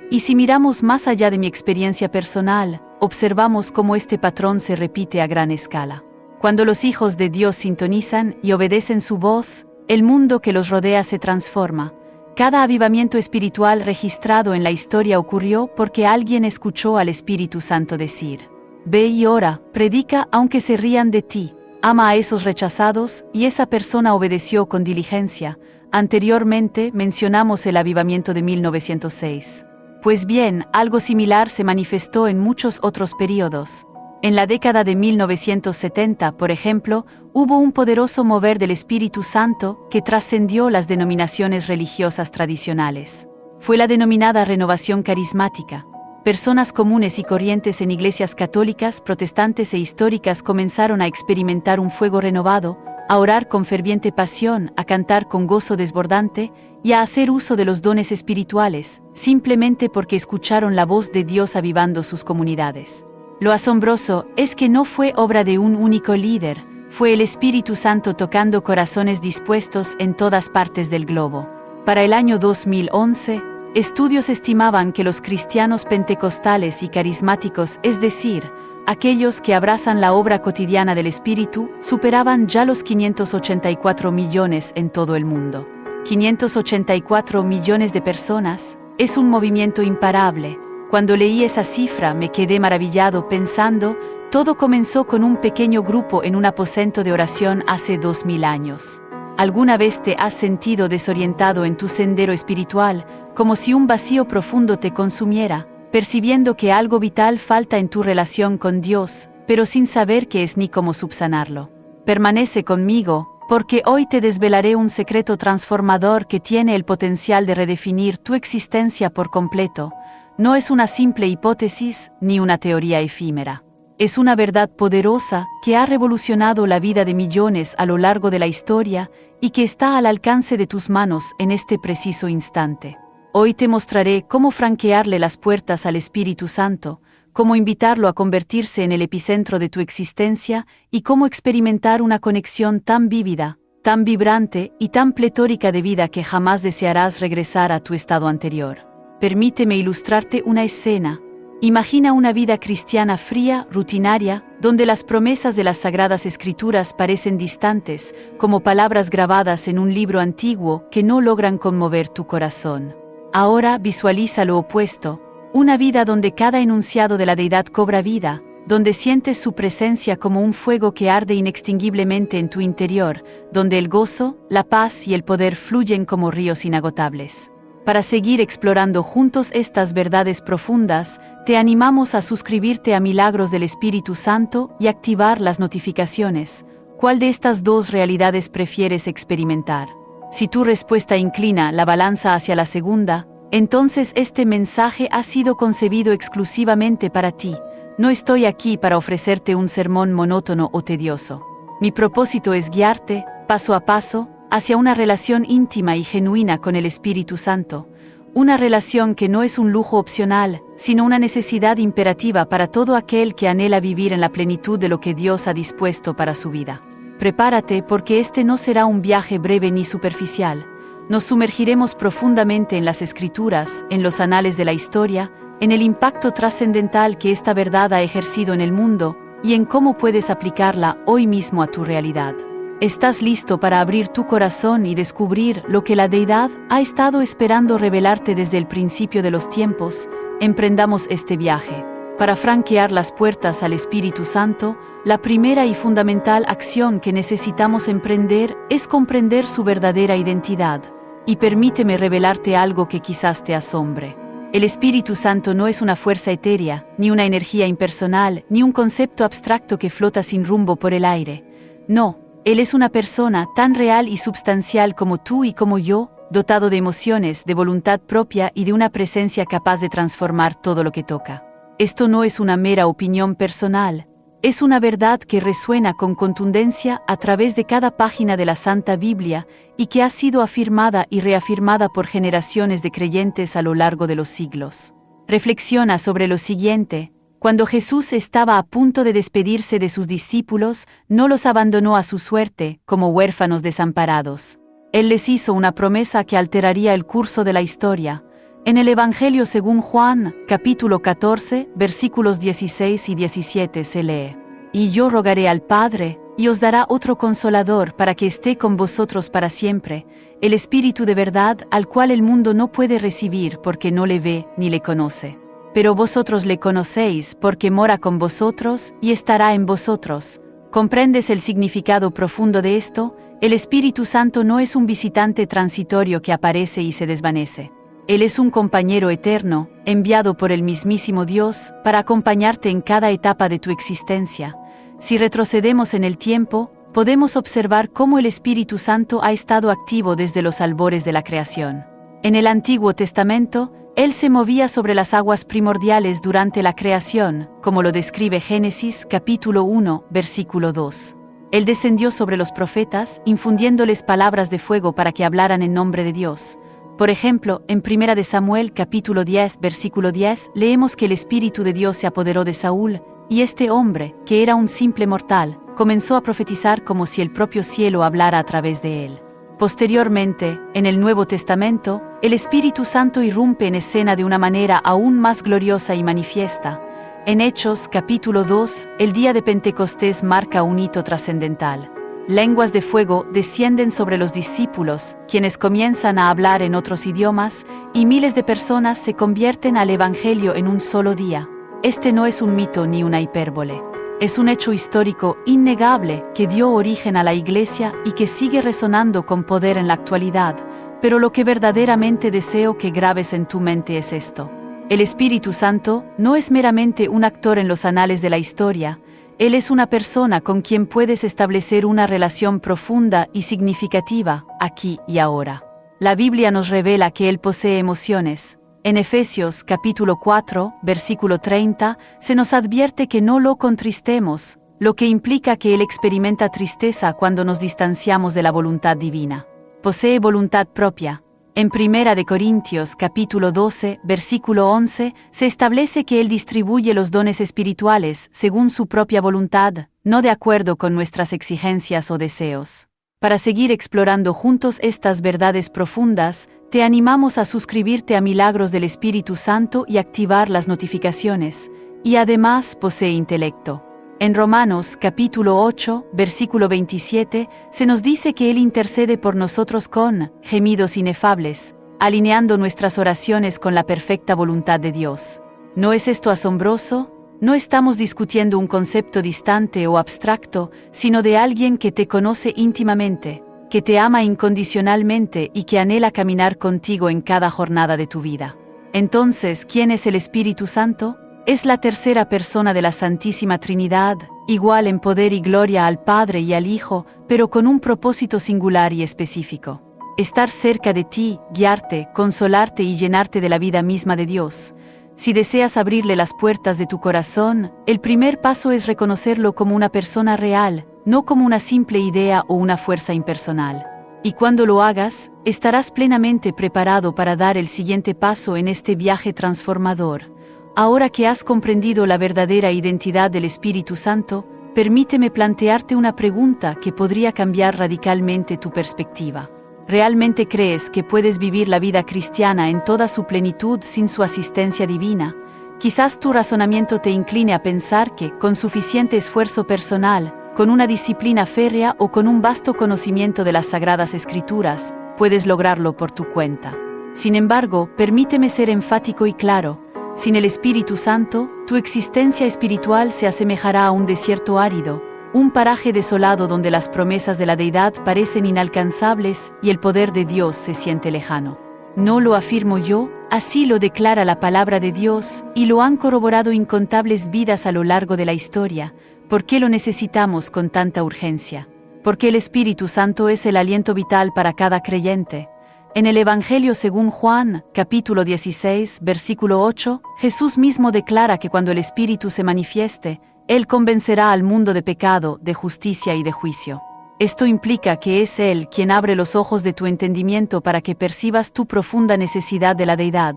Y si miramos más allá de mi experiencia personal, observamos cómo este patrón se repite a gran escala. Cuando los hijos de Dios sintonizan y obedecen su voz, el mundo que los rodea se transforma. Cada avivamiento espiritual registrado en la historia ocurrió porque alguien escuchó al Espíritu Santo decir: ve y ora, predica aunque se rían de ti, ama a esos rechazados, y esa persona obedeció con diligencia. Anteriormente mencionamos el avivamiento de 1906. Pues bien, algo similar se manifestó en muchos otros períodos. En la década de 1970, por ejemplo, hubo un poderoso mover del Espíritu Santo que trascendió las denominaciones religiosas tradicionales. Fue la denominada renovación carismática. Personas comunes y corrientes en iglesias católicas, protestantes e históricas comenzaron a experimentar un fuego renovado, a orar con ferviente pasión, a cantar con gozo desbordante y a hacer uso de los dones espirituales, simplemente porque escucharon la voz de Dios avivando sus comunidades. Lo asombroso es que no fue obra de un único líder, fue el Espíritu Santo tocando corazones dispuestos en todas partes del globo. Para el año 2011, estudios estimaban que los cristianos pentecostales y carismáticos, es decir, aquellos que abrazan la obra cotidiana del Espíritu, superaban ya los 584 millones en todo el mundo. 584 millones de personas es un movimiento imparable. Cuando leí esa cifra me quedé maravillado pensando, todo comenzó con un pequeño grupo en un aposento de oración hace 2000 años. ¿Alguna vez te has sentido desorientado en tu sendero espiritual, como si un vacío profundo te consumiera, percibiendo que algo vital falta en tu relación con Dios, pero sin saber qué es ni cómo subsanarlo? Permanece conmigo, porque hoy te desvelaré un secreto transformador que tiene el potencial de redefinir tu existencia por completo. no es una simple hipótesis ni una teoría efímera. Es una verdad poderosa que ha revolucionado la vida de millones a lo largo de la historia y que está al alcance de tus manos en este preciso instante. Hoy te mostraré cómo franquearle las puertas al Espíritu Santo, cómo invitarlo a convertirse en el epicentro de tu existencia y cómo experimentar una conexión tan vívida, tan vibrante y tan pletórica de vida que jamás desearás regresar a tu estado anterior. Permíteme ilustrarte una escena. Imagina una vida cristiana fría, rutinaria, donde las promesas de las Sagradas Escrituras parecen distantes, como palabras grabadas en un libro antiguo que no logran conmover tu corazón. Ahora visualiza lo opuesto, una vida donde cada enunciado de la deidad cobra vida, donde sientes su presencia como un fuego que arde inextinguiblemente en tu interior, donde el gozo, la paz y el poder fluyen como ríos inagotables. Para seguir explorando juntos estas verdades profundas, te animamos a suscribirte a Milagros del Espíritu Santo y activar las notificaciones. ¿Cuál de estas dos realidades prefieres experimentar? Si tu respuesta inclina la balanza hacia la segunda, entonces este mensaje ha sido concebido exclusivamente para ti. No estoy aquí para ofrecerte un sermón monótono o tedioso. Mi propósito es guiarte, paso a paso, hacia una relación íntima y genuina con el Espíritu Santo. Una relación que no es un lujo opcional, sino una necesidad imperativa para todo aquel que anhela vivir en la plenitud de lo que Dios ha dispuesto para su vida. Prepárate porque este no será un viaje breve ni superficial. Nos sumergiremos profundamente en las Escrituras, en los anales de la historia, en el impacto trascendental que esta verdad ha ejercido en el mundo y en cómo puedes aplicarla hoy mismo a tu realidad. ¿Estás listo para abrir tu corazón y descubrir lo que la deidad ha estado esperando revelarte desde el principio de los tiempos? Emprendamos este viaje. Para franquear las puertas al Espíritu Santo, la primera y fundamental acción que necesitamos emprender es comprender su verdadera identidad. Y permíteme revelarte algo que quizás te asombre. El Espíritu Santo no es una fuerza etérea, ni una energía impersonal, ni un concepto abstracto que flota sin rumbo por el aire. No, Él es una persona tan real y substancial como tú y como yo, dotado de emociones, de voluntad propia y de una presencia capaz de transformar todo lo que toca. Esto no es una mera opinión personal, es una verdad que resuena con contundencia a través de cada página de la Santa Biblia y que ha sido afirmada y reafirmada por generaciones de creyentes a lo largo de los siglos. Reflexiona sobre lo siguiente: cuando Jesús estaba a punto de despedirse de sus discípulos, no los abandonó a su suerte, como huérfanos desamparados. Él les hizo una promesa que alteraría el curso de la historia. En el Evangelio según Juan, capítulo 14, versículos 16 y 17 se lee: «Y yo rogaré al Padre, y os dará otro Consolador para que esté con vosotros para siempre, el Espíritu de verdad al cual el mundo no puede recibir porque no le ve ni le conoce. Pero vosotros le conocéis porque mora con vosotros y estará en vosotros». ¿Comprendes el significado profundo de esto? El Espíritu Santo no es un visitante transitorio que aparece y se desvanece. Él es un compañero eterno, enviado por el mismísimo Dios, para acompañarte en cada etapa de tu existencia. Si retrocedemos en el tiempo, podemos observar cómo el Espíritu Santo ha estado activo desde los albores de la creación. En el Antiguo Testamento, Él se movía sobre las aguas primordiales durante la creación, como lo describe Génesis capítulo 1, versículo 2. Él descendió sobre los profetas, infundiéndoles palabras de fuego para que hablaran en nombre de Dios. Por ejemplo, en 1 de Samuel capítulo 10, versículo 10, leemos que el Espíritu de Dios se apoderó de Saúl, y este hombre, que era un simple mortal, comenzó a profetizar como si el propio cielo hablara a través de él. Posteriormente, en el Nuevo Testamento, el Espíritu Santo irrumpe en escena de una manera aún más gloriosa y manifiesta. En Hechos capítulo 2, el día de Pentecostés marca un hito trascendental. Lenguas de fuego descienden sobre los discípulos, quienes comienzan a hablar en otros idiomas, y miles de personas se convierten al Evangelio en un solo día. Este no es un mito ni una hipérbole. Es un hecho histórico innegable que dio origen a la Iglesia y que sigue resonando con poder en la actualidad, pero lo que verdaderamente deseo que grabes en tu mente es esto. El Espíritu Santo no es meramente un actor en los anales de la historia. Él es una persona con quien puedes establecer una relación profunda y significativa, aquí y ahora. La Biblia nos revela que Él posee emociones. En Efesios capítulo 4, versículo 30, se nos advierte que no lo contristemos, lo que implica que Él experimenta tristeza cuando nos distanciamos de la voluntad divina. Posee voluntad propia. En 1 de Corintios capítulo 12, versículo 11, se establece que Él distribuye los dones espirituales según su propia voluntad, no de acuerdo con nuestras exigencias o deseos. Para seguir explorando juntos estas verdades profundas, te animamos a suscribirte a Milagros del Espíritu Santo y activar las notificaciones, y además posee intelecto. En Romanos capítulo 8, versículo 27, se nos dice que Él intercede por nosotros con gemidos inefables, alineando nuestras oraciones con la perfecta voluntad de Dios. ¿No es esto asombroso? No estamos discutiendo un concepto distante o abstracto, sino de alguien que te conoce íntimamente, que te ama incondicionalmente y que anhela caminar contigo en cada jornada de tu vida. Entonces, ¿quién es el Espíritu Santo? Es la tercera persona de la Santísima Trinidad, igual en poder y gloria al Padre y al Hijo, pero con un propósito singular y específico. Estar cerca de ti, guiarte, consolarte y llenarte de la vida misma de Dios. Si deseas abrirle las puertas de tu corazón, el primer paso es reconocerlo como una persona real, no como una simple idea o una fuerza impersonal. Y cuando lo hagas, estarás plenamente preparado para dar el siguiente paso en este viaje transformador. Ahora que has comprendido la verdadera identidad del Espíritu Santo, permíteme plantearte una pregunta que podría cambiar radicalmente tu perspectiva. ¿Realmente crees que puedes vivir la vida cristiana en toda su plenitud sin su asistencia divina? Quizás tu razonamiento te incline a pensar que, con suficiente esfuerzo personal, con una disciplina férrea o con un vasto conocimiento de las Sagradas Escrituras, puedes lograrlo por tu cuenta. Sin embargo, permíteme ser enfático y claro. Sin el Espíritu Santo, tu existencia espiritual se asemejará a un desierto árido, un paraje desolado donde las promesas de la deidad parecen inalcanzables y el poder de Dios se siente lejano. No lo afirmo yo, así lo declara la palabra de Dios, y lo han corroborado incontables vidas a lo largo de la historia. ¿Por qué lo necesitamos con tanta urgencia? Porque el Espíritu Santo es el aliento vital para cada creyente. En el Evangelio según Juan, capítulo 16, versículo 8, Jesús mismo declara que cuando el Espíritu se manifieste, Él convencerá al mundo de pecado, de justicia y de juicio. Esto implica que es Él quien abre los ojos de tu entendimiento para que percibas tu profunda necesidad de la deidad.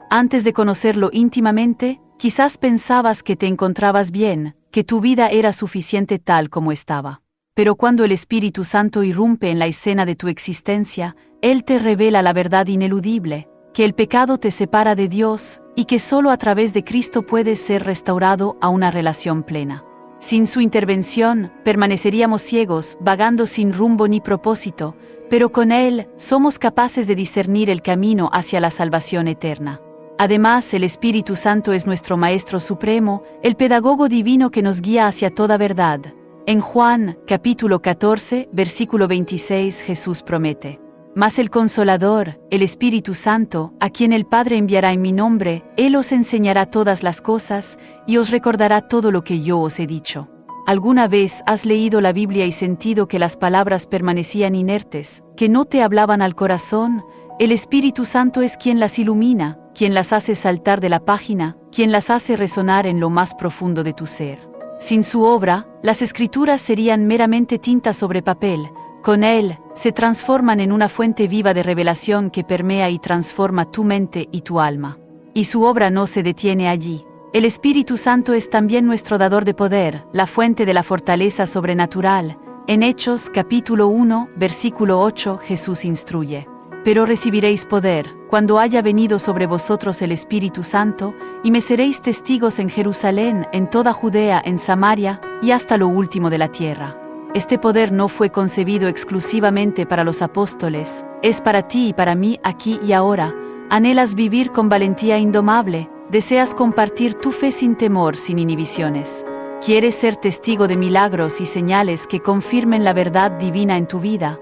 Antes de conocerlo íntimamente, quizás pensabas que te encontrabas bien, que tu vida era suficiente tal como estaba. Pero cuando el Espíritu Santo irrumpe en la escena de tu existencia, Él te revela la verdad ineludible, que el pecado te separa de Dios y que solo a través de Cristo puedes ser restaurado a una relación plena. Sin su intervención, permaneceríamos ciegos, vagando sin rumbo ni propósito, pero con Él somos capaces de discernir el camino hacia la salvación eterna. Además, el Espíritu Santo es nuestro Maestro Supremo, el pedagogo divino que nos guía hacia toda verdad. En Juan, capítulo 14, versículo 26, Jesús promete: Mas el Consolador, el Espíritu Santo, a quien el Padre enviará en mi nombre, Él os enseñará todas las cosas, y os recordará todo lo que yo os he dicho. ¿Alguna vez has leído la Biblia y sentido que las palabras permanecían inertes, que no te hablaban al corazón? El Espíritu Santo es quien las ilumina, quien las hace saltar de la página, quien las hace resonar en lo más profundo de tu ser. Sin su obra, las Escrituras serían meramente tinta sobre papel. Con Él, se transforman en una fuente viva de revelación que permea y transforma tu mente y tu alma. Y su obra no se detiene allí. El Espíritu Santo es también nuestro dador de poder, la fuente de la fortaleza sobrenatural. En Hechos capítulo 1, versículo 8, Jesús instruye: Pero recibiréis poder, cuando haya venido sobre vosotros el Espíritu Santo, y me seréis testigos en Jerusalén, en toda Judea, en Samaria, y hasta lo último de la tierra. Este poder no fue concebido exclusivamente para los apóstoles, es para ti y para mí aquí y ahora. Anhelas vivir con valentía indomable, deseas compartir tu fe sin temor, sin inhibiciones. ¿Quieres ser testigo de milagros y señales que confirmen la verdad divina en tu vida?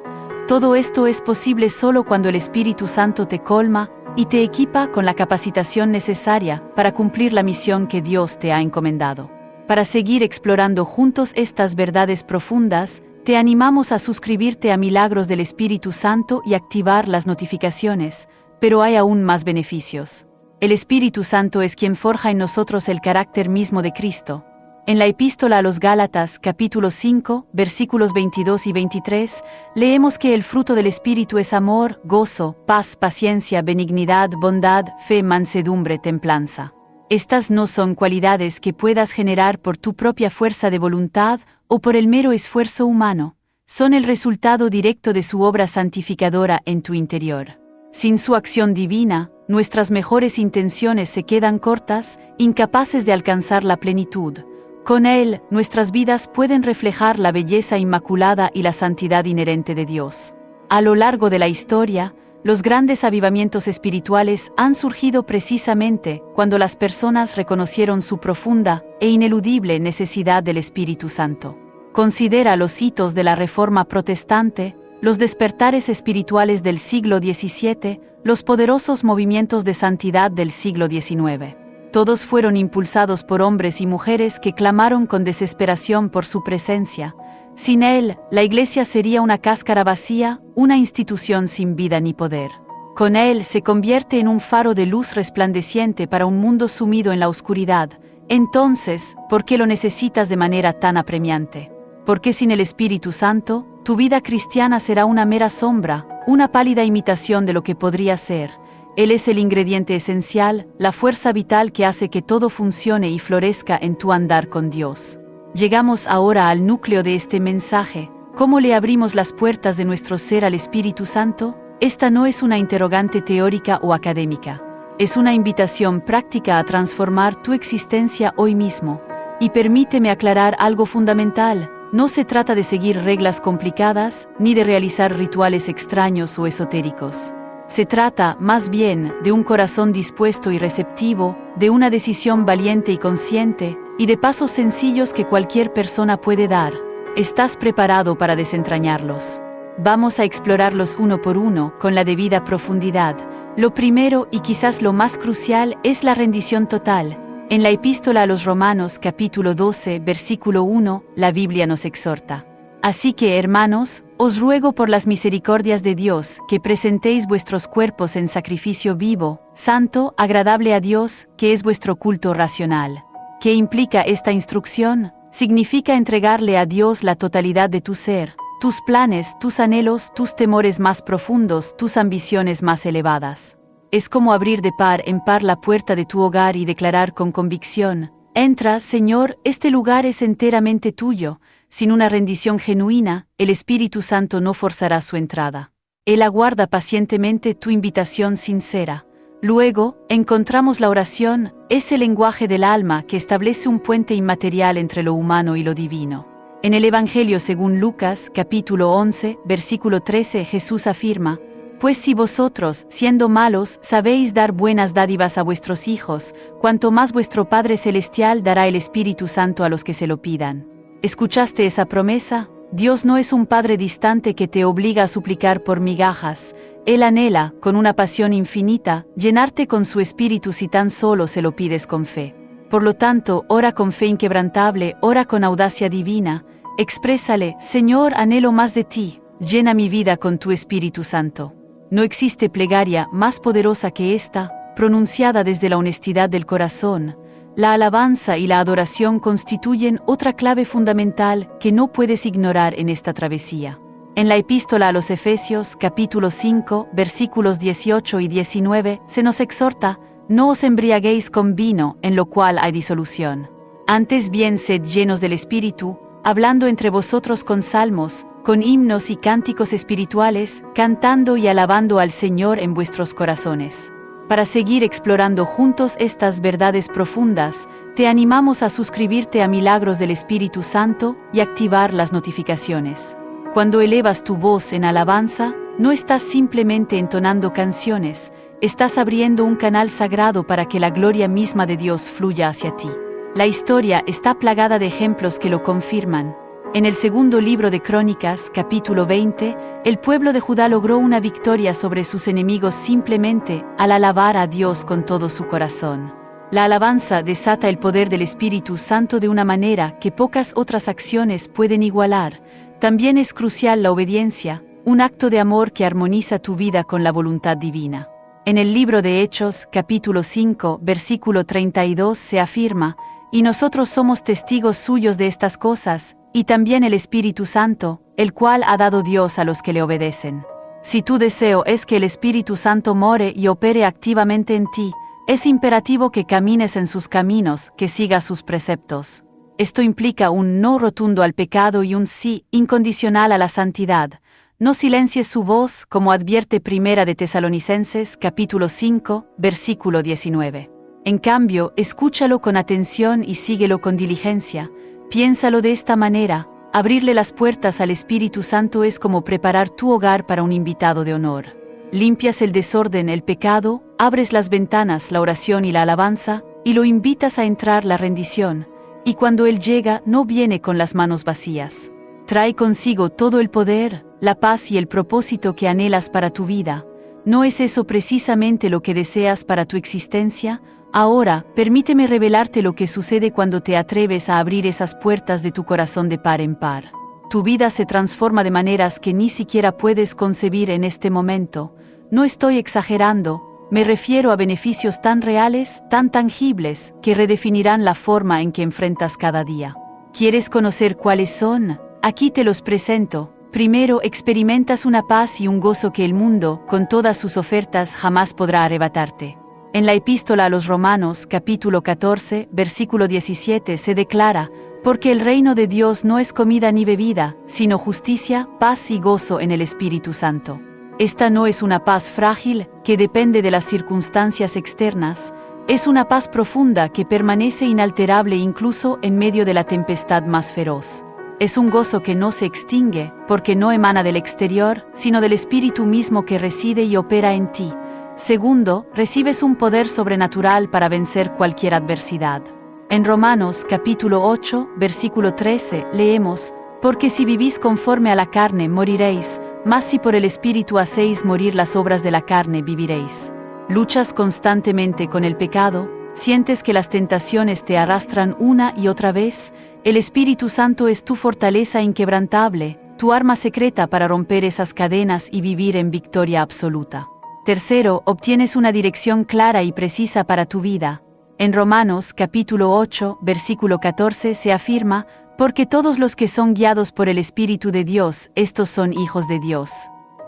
Todo esto es posible solo cuando el Espíritu Santo te colma y te equipa con la capacitación necesaria para cumplir la misión que Dios te ha encomendado. Para seguir explorando juntos estas verdades profundas, te animamos a suscribirte a Milagros del Espíritu Santo y activar las notificaciones, pero hay aún más beneficios. El Espíritu Santo es quien forja en nosotros el carácter mismo de Cristo. En la Epístola a los Gálatas, capítulo 5, versículos 22 y 23, leemos que el fruto del Espíritu es amor, gozo, paz, paciencia, benignidad, bondad, fe, mansedumbre, templanza. Estas no son cualidades que puedas generar por tu propia fuerza de voluntad o por el mero esfuerzo humano. Son el resultado directo de su obra santificadora en tu interior. Sin su acción divina, nuestras mejores intenciones se quedan cortas, incapaces de alcanzar la plenitud. Con Él, nuestras vidas pueden reflejar la belleza inmaculada y la santidad inherente de Dios. A lo largo de la historia, los grandes avivamientos espirituales han surgido precisamente cuando las personas reconocieron su profunda e ineludible necesidad del Espíritu Santo. Considera los hitos de la Reforma Protestante, los despertares espirituales del siglo XVII, los poderosos movimientos de santidad del siglo XIX. Todos fueron impulsados por hombres y mujeres que clamaron con desesperación por su presencia. Sin Él, la Iglesia sería una cáscara vacía, una institución sin vida ni poder. Con Él se convierte en un faro de luz resplandeciente para un mundo sumido en la oscuridad. Entonces, ¿por qué lo necesitas de manera tan apremiante? Porque sin el Espíritu Santo, tu vida cristiana será una mera sombra, una pálida imitación de lo que podría ser. Él es el ingrediente esencial, la fuerza vital que hace que todo funcione y florezca en tu andar con Dios. Llegamos ahora al núcleo de este mensaje. ¿Cómo le abrimos las puertas de nuestro ser al Espíritu Santo? Esta no es una interrogante teórica o académica. Es una invitación práctica a transformar tu existencia hoy mismo. Y permíteme aclarar algo fundamental. No se trata de seguir reglas complicadas, ni de realizar rituales extraños o esotéricos. Se trata, más bien, de un corazón dispuesto y receptivo, de una decisión valiente y consciente, y de pasos sencillos que cualquier persona puede dar. ¿Estás preparado para desentrañarlos? Vamos a explorarlos uno por uno, con la debida profundidad. Lo primero, y quizás lo más crucial, es la rendición total. En la Epístola a los Romanos, capítulo 12, versículo 1, la Biblia nos exhorta: Así que, hermanos, os ruego por las misericordias de Dios, que presentéis vuestros cuerpos en sacrificio vivo, santo, agradable a Dios, que es vuestro culto racional. ¿Qué implica esta instrucción? Significa entregarle a Dios la totalidad de tu ser, tus planes, tus anhelos, tus temores más profundos, tus ambiciones más elevadas. Es como abrir de par en par la puerta de tu hogar y declarar con convicción: Entra, Señor, este lugar es enteramente tuyo. Sin una rendición genuina, el Espíritu Santo no forzará su entrada. Él aguarda pacientemente tu invitación sincera. Luego, encontramos la oración, ese lenguaje del alma que establece un puente inmaterial entre lo humano y lo divino. En el Evangelio según Lucas, capítulo 11, versículo 13, Jesús afirma: Pues si vosotros, siendo malos, sabéis dar buenas dádivas a vuestros hijos, cuanto más vuestro Padre Celestial dará el Espíritu Santo a los que se lo pidan. ¿Escuchaste esa promesa? Dios no es un Padre distante que te obliga a suplicar por migajas. Él anhela, con una pasión infinita, llenarte con su Espíritu si tan solo se lo pides con fe. Por lo tanto, ora con fe inquebrantable, ora con audacia divina. Exprésale: Señor, anhelo más de ti, llena mi vida con tu Espíritu Santo. No existe plegaria más poderosa que esta, pronunciada desde la honestidad del corazón. La alabanza y la adoración constituyen otra clave fundamental que no puedes ignorar en esta travesía. En la Epístola a los Efesios, capítulo 5, versículos 18 y 19, se nos exhorta: No os embriaguéis con vino, en lo cual hay disolución. Antes bien sed llenos del Espíritu, hablando entre vosotros con salmos, con himnos y cánticos espirituales, cantando y alabando al Señor en vuestros corazones. Para seguir explorando juntos estas verdades profundas, te animamos a suscribirte a Milagros del Espíritu Santo y activar las notificaciones. Cuando elevas tu voz en alabanza, no estás simplemente entonando canciones, estás abriendo un canal sagrado para que la gloria misma de Dios fluya hacia ti. La historia está plagada de ejemplos que lo confirman. En el segundo libro de Crónicas, capítulo 20, el pueblo de Judá logró una victoria sobre sus enemigos simplemente al alabar a Dios con todo su corazón. La alabanza desata el poder del Espíritu Santo de una manera que pocas otras acciones pueden igualar. También es crucial la obediencia, un acto de amor que armoniza tu vida con la voluntad divina. En el libro de Hechos, capítulo 5, versículo 32 se afirma, y nosotros somos testigos suyos de estas cosas, y también el Espíritu Santo, el cual ha dado Dios a los que le obedecen. Si tu deseo es que el Espíritu Santo more y opere activamente en ti, es imperativo que camines en sus caminos, que sigas sus preceptos. Esto implica un no rotundo al pecado y un sí incondicional a la santidad. No silencies su voz, como advierte Primera de Tesalonicenses, capítulo 5, versículo 19. En cambio, escúchalo con atención y síguelo con diligencia. Piénsalo de esta manera: abrirle las puertas al Espíritu Santo es como preparar tu hogar para un invitado de honor. Limpias el desorden, el pecado, abres las ventanas, la oración y la alabanza, y lo invitas a entrar la rendición. Y cuando Él llega, no viene con las manos vacías. Trae consigo todo el poder, la paz y el propósito que anhelas para tu vida. ¿No es eso precisamente lo que deseas para tu existencia? Ahora, permíteme revelarte lo que sucede cuando te atreves a abrir esas puertas de tu corazón de par en par. Tu vida se transforma de maneras que ni siquiera puedes concebir en este momento. No estoy exagerando. Me refiero a beneficios tan reales, tan tangibles, que redefinirán la forma en que enfrentas cada día. ¿Quieres conocer cuáles son? Aquí te los presento. Primero, experimentas una paz y un gozo que el mundo, con todas sus ofertas, jamás podrá arrebatarte. En la Epístola a los Romanos, capítulo 14, versículo 17, se declara: porque el reino de Dios no es comida ni bebida, sino justicia, paz y gozo en el Espíritu Santo. Esta no es una paz frágil, que depende de las circunstancias externas, es una paz profunda que permanece inalterable incluso en medio de la tempestad más feroz. Es un gozo que no se extingue, porque no emana del exterior, sino del Espíritu mismo que reside y opera en ti. Segundo, recibes un poder sobrenatural para vencer cualquier adversidad. En Romanos capítulo 8, versículo 13, leemos: porque si vivís conforme a la carne, moriréis, mas si por el Espíritu hacéis morir las obras de la carne, viviréis. Luchas constantemente con el pecado, sientes que las tentaciones te arrastran una y otra vez. El Espíritu Santo es tu fortaleza inquebrantable, tu arma secreta para romper esas cadenas y vivir en victoria absoluta. Tercero, obtienes una dirección clara y precisa para tu vida. En Romanos capítulo 8, versículo 14 se afirma: porque todos los que son guiados por el Espíritu de Dios, estos son hijos de Dios.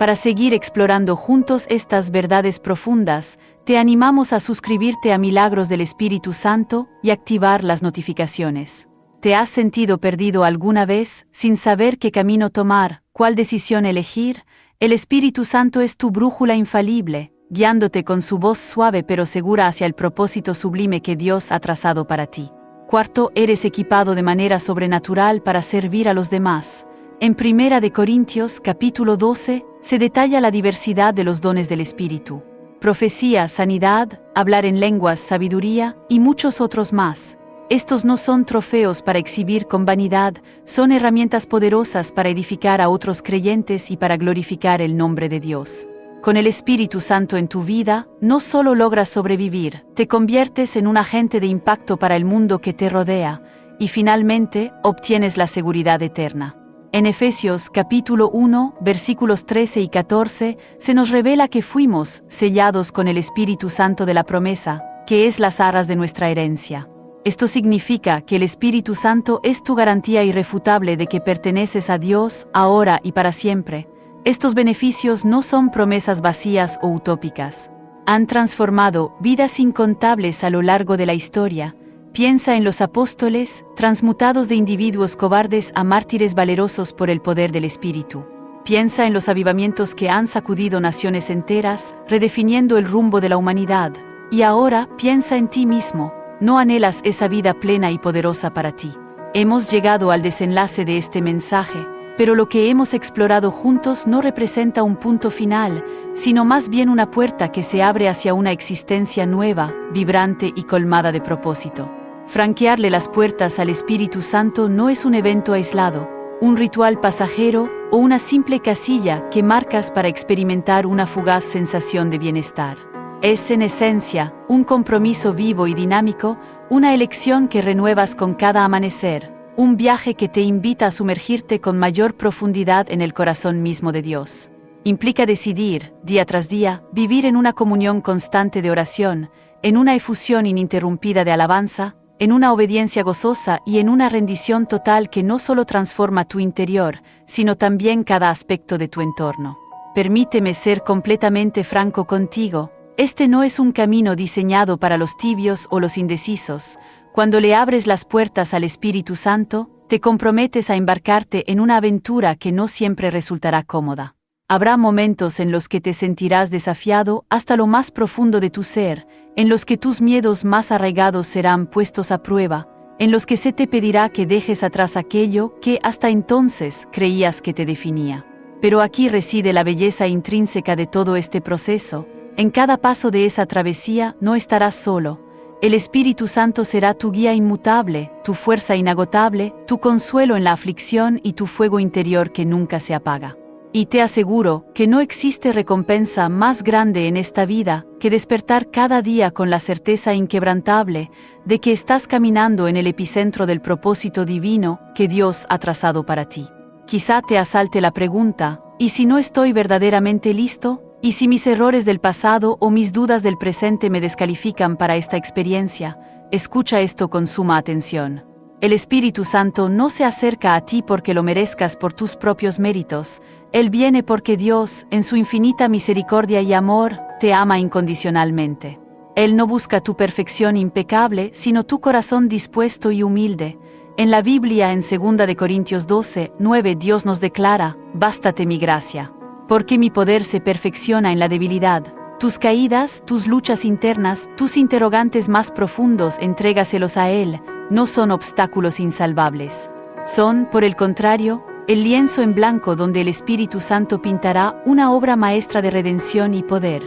Para seguir explorando juntos estas verdades profundas, te animamos a suscribirte a Milagros del Espíritu Santo y activar las notificaciones. ¿Te has sentido perdido alguna vez, sin saber qué camino tomar, cuál decisión elegir? El Espíritu Santo es tu brújula infalible, guiándote con su voz suave pero segura hacia el propósito sublime que Dios ha trazado para ti. Cuarto, eres equipado de manera sobrenatural para servir a los demás. En Primera de Corintios, capítulo 12, se detalla la diversidad de los dones del Espíritu: profecía, sanidad, hablar en lenguas, sabiduría y muchos otros más. Estos no son trofeos para exhibir con vanidad, son herramientas poderosas para edificar a otros creyentes y para glorificar el nombre de Dios. Con el Espíritu Santo en tu vida, no solo logras sobrevivir, te conviertes en un agente de impacto para el mundo que te rodea, y finalmente, obtienes la seguridad eterna. En Efesios capítulo 1, versículos 13 y 14, se nos revela que fuimos sellados con el Espíritu Santo de la promesa, que es las arras de nuestra herencia. Esto significa que el Espíritu Santo es tu garantía irrefutable de que perteneces a Dios, ahora y para siempre. Estos beneficios no son promesas vacías o utópicas. Han transformado vidas incontables a lo largo de la historia. Piensa en los apóstoles, transmutados de individuos cobardes a mártires valerosos por el poder del Espíritu. Piensa en los avivamientos que han sacudido naciones enteras, redefiniendo el rumbo de la humanidad. Y ahora piensa en ti mismo. ¿No anhelas esa vida plena y poderosa para ti? Hemos llegado al desenlace de este mensaje, pero lo que hemos explorado juntos no representa un punto final, sino más bien una puerta que se abre hacia una existencia nueva, vibrante y colmada de propósito. Franquearle las puertas al Espíritu Santo no es un evento aislado, un ritual pasajero o una simple casilla que marcas para experimentar una fugaz sensación de bienestar. Es en esencia un compromiso vivo y dinámico, una elección que renuevas con cada amanecer, un viaje que te invita a sumergirte con mayor profundidad en el corazón mismo de Dios. Implica decidir, día tras día, vivir en una comunión constante de oración, en una efusión ininterrumpida de alabanza, en una obediencia gozosa y en una rendición total que no solo transforma tu interior, sino también cada aspecto de tu entorno. Permíteme ser completamente franco contigo. Este no es un camino diseñado para los tibios o los indecisos. Cuando le abres las puertas al Espíritu Santo, te comprometes a embarcarte en una aventura que no siempre resultará cómoda. Habrá momentos en los que te sentirás desafiado hasta lo más profundo de tu ser, en los que tus miedos más arraigados serán puestos a prueba, en los que se te pedirá que dejes atrás aquello que hasta entonces creías que te definía. Pero aquí reside la belleza intrínseca de todo este proceso. En cada paso de esa travesía no estarás solo. El Espíritu Santo será tu guía inmutable, tu fuerza inagotable, tu consuelo en la aflicción y tu fuego interior que nunca se apaga. Y te aseguro que no existe recompensa más grande en esta vida que despertar cada día con la certeza inquebrantable de que estás caminando en el epicentro del propósito divino que Dios ha trazado para ti. Quizá te asalte la pregunta, ¿y si no estoy verdaderamente listo? ¿Y si mis errores del pasado o mis dudas del presente me descalifican para esta experiencia? Escucha esto con suma atención. El Espíritu Santo no se acerca a ti porque lo merezcas por tus propios méritos. Él viene porque Dios, en su infinita misericordia y amor, te ama incondicionalmente. Él no busca tu perfección impecable, sino tu corazón dispuesto y humilde. En la Biblia, en 2 Corintios 12:9, Dios nos declara: «Bástate mi gracia, porque mi poder se perfecciona en la debilidad». Tus caídas, tus luchas internas, tus interrogantes más profundos, entrégaselos a Él. No son obstáculos insalvables. Son, por el contrario, el lienzo en blanco donde el Espíritu Santo pintará una obra maestra de redención y poder.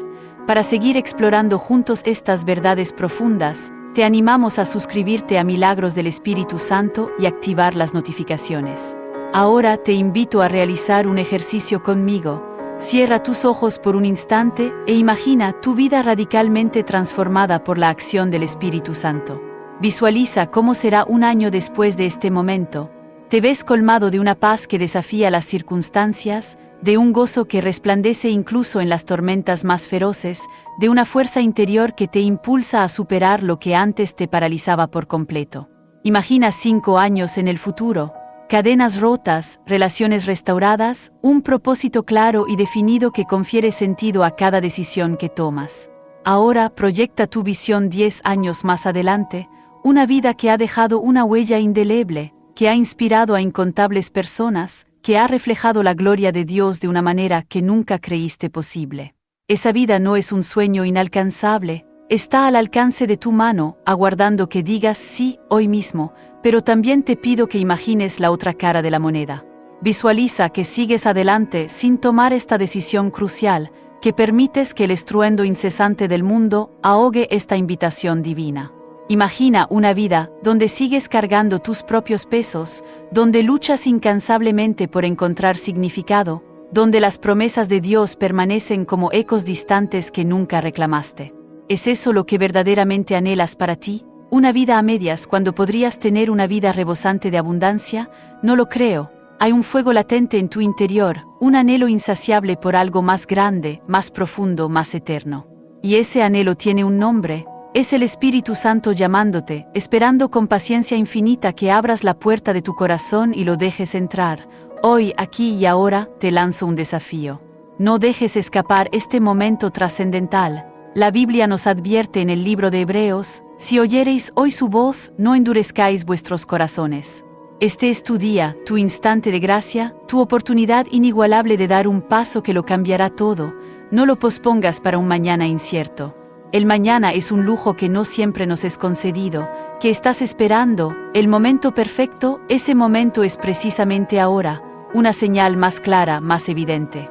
Para seguir explorando juntos estas verdades profundas, te animamos a suscribirte a Milagros del Espíritu Santo y activar las notificaciones. Ahora te invito a realizar un ejercicio conmigo. Cierra tus ojos por un instante e imagina tu vida radicalmente transformada por la acción del Espíritu Santo. Visualiza cómo será un año después de este momento. Te ves colmado de una paz que desafía las circunstancias, de un gozo que resplandece incluso en las tormentas más feroces, de una fuerza interior que te impulsa a superar lo que antes te paralizaba por completo. Imagina 5 años en el futuro, cadenas rotas, relaciones restauradas, un propósito claro y definido que confiere sentido a cada decisión que tomas. Ahora proyecta tu visión 10 años más adelante, una vida que ha dejado una huella indeleble, que ha inspirado a incontables personas, que ha reflejado la gloria de Dios de una manera que nunca creíste posible. Esa vida no es un sueño inalcanzable, está al alcance de tu mano, aguardando que digas sí hoy mismo, pero también te pido que imagines la otra cara de la moneda. Visualiza que sigues adelante sin tomar esta decisión crucial, que permites que el estruendo incesante del mundo ahogue esta invitación divina. Imagina una vida donde sigues cargando tus propios pesos, donde luchas incansablemente por encontrar significado, donde las promesas de Dios permanecen como ecos distantes que nunca reclamaste. ¿Es eso lo que verdaderamente anhelas para ti? ¿Una vida a medias cuando podrías tener una vida rebosante de abundancia? No lo creo. Hay un fuego latente en tu interior, un anhelo insaciable por algo más grande, más profundo, más eterno. Y ese anhelo tiene un nombre. Es el Espíritu Santo llamándote, esperando con paciencia infinita que abras la puerta de tu corazón y lo dejes entrar. Hoy, aquí y ahora, te lanzo un desafío. No dejes escapar este momento trascendental. La Biblia nos advierte en el libro de Hebreos: «Si oyereis hoy su voz, no endurezcáis vuestros corazones». Este es tu día, tu instante de gracia, tu oportunidad inigualable de dar un paso que lo cambiará todo. No lo pospongas para un mañana incierto. El mañana es un lujo que no siempre nos es concedido. ¿Qué estás esperando? El momento perfecto, ese momento es precisamente ahora. Una señal más clara, más evidente.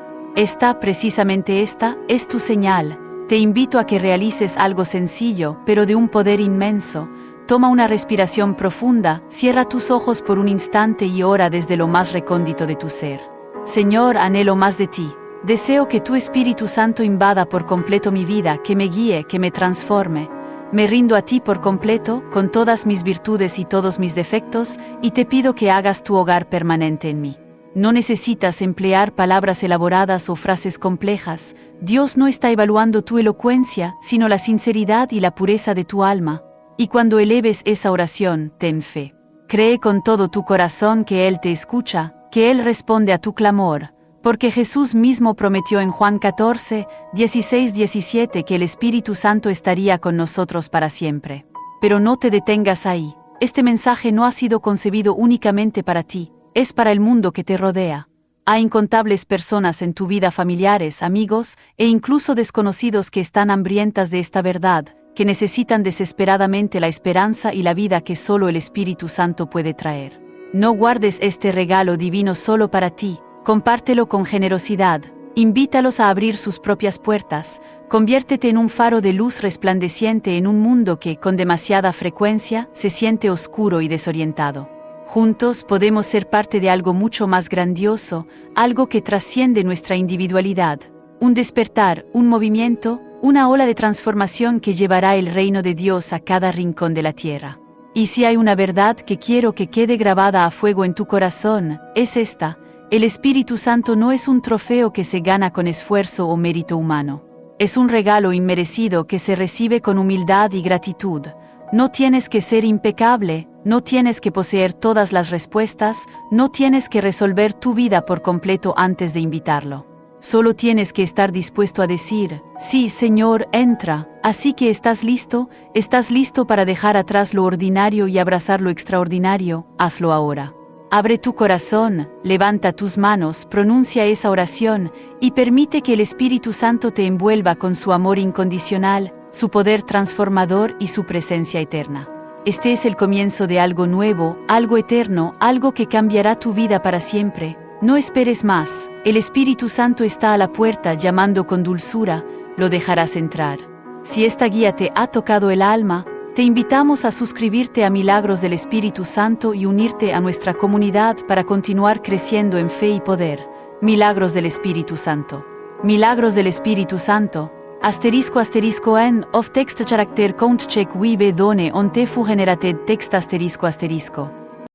Precisamente esta, es tu señal. Te invito a que realices algo sencillo, pero de un poder inmenso. Toma una respiración profunda, cierra tus ojos por un instante y ora desde lo más recóndito de tu ser. Señor, anhelo más de ti. Deseo que tu Espíritu Santo invada por completo mi vida, que me guíe, que me transforme. Me rindo a ti por completo, con todas mis virtudes y todos mis defectos, y te pido que hagas tu hogar permanente en mí. No necesitas emplear palabras elaboradas o frases complejas. Dios no está evaluando tu elocuencia, sino la sinceridad y la pureza de tu alma. Y cuando eleves esa oración, ten fe. Cree con todo tu corazón que Él te escucha, que Él responde a tu clamor, porque Jesús mismo prometió en Juan 14, 16-17 que el Espíritu Santo estaría con nosotros para siempre. Pero no te detengas ahí. Este mensaje no ha sido concebido únicamente para ti, es para el mundo que te rodea. Hay incontables personas en tu vida, familiares, amigos e incluso desconocidos que están hambrientas de esta verdad, que necesitan desesperadamente la esperanza y la vida que solo el Espíritu Santo puede traer. No guardes este regalo divino solo para ti, compártelo con generosidad, invítalos a abrir sus propias puertas, conviértete en un faro de luz resplandeciente en un mundo que, con demasiada frecuencia, se siente oscuro y desorientado. Juntos podemos ser parte de algo mucho más grandioso, algo que trasciende nuestra individualidad, un despertar, un movimiento, una ola de transformación que llevará el reino de Dios a cada rincón de la tierra. Y si hay una verdad que quiero que quede grabada a fuego en tu corazón, es esta: el Espíritu Santo no es un trofeo que se gana con esfuerzo o mérito humano. Es un regalo inmerecido que se recibe con humildad y gratitud. No tienes que ser impecable, no tienes que poseer todas las respuestas, no tienes que resolver tu vida por completo antes de invitarlo. Solo tienes que estar dispuesto a decir: sí, Señor, entra. Así que estás listo para dejar atrás lo ordinario y abrazar lo extraordinario. Hazlo ahora. Abre tu corazón, levanta tus manos, pronuncia esa oración y permite que el Espíritu Santo te envuelva con su amor incondicional, su poder transformador y su presencia eterna. Este es el comienzo de algo nuevo, algo eterno, algo que cambiará tu vida para siempre. No esperes más, el Espíritu Santo está a la puerta llamando con dulzura, lo dejarás entrar. Si esta guía te ha tocado el alma, te invitamos a suscribirte a Milagros del Espíritu Santo y unirte a nuestra comunidad para continuar creciendo en fe y poder. Milagros del Espíritu Santo. Milagros del Espíritu Santo. ****en of text character count check wibe done on te fu generated text ****.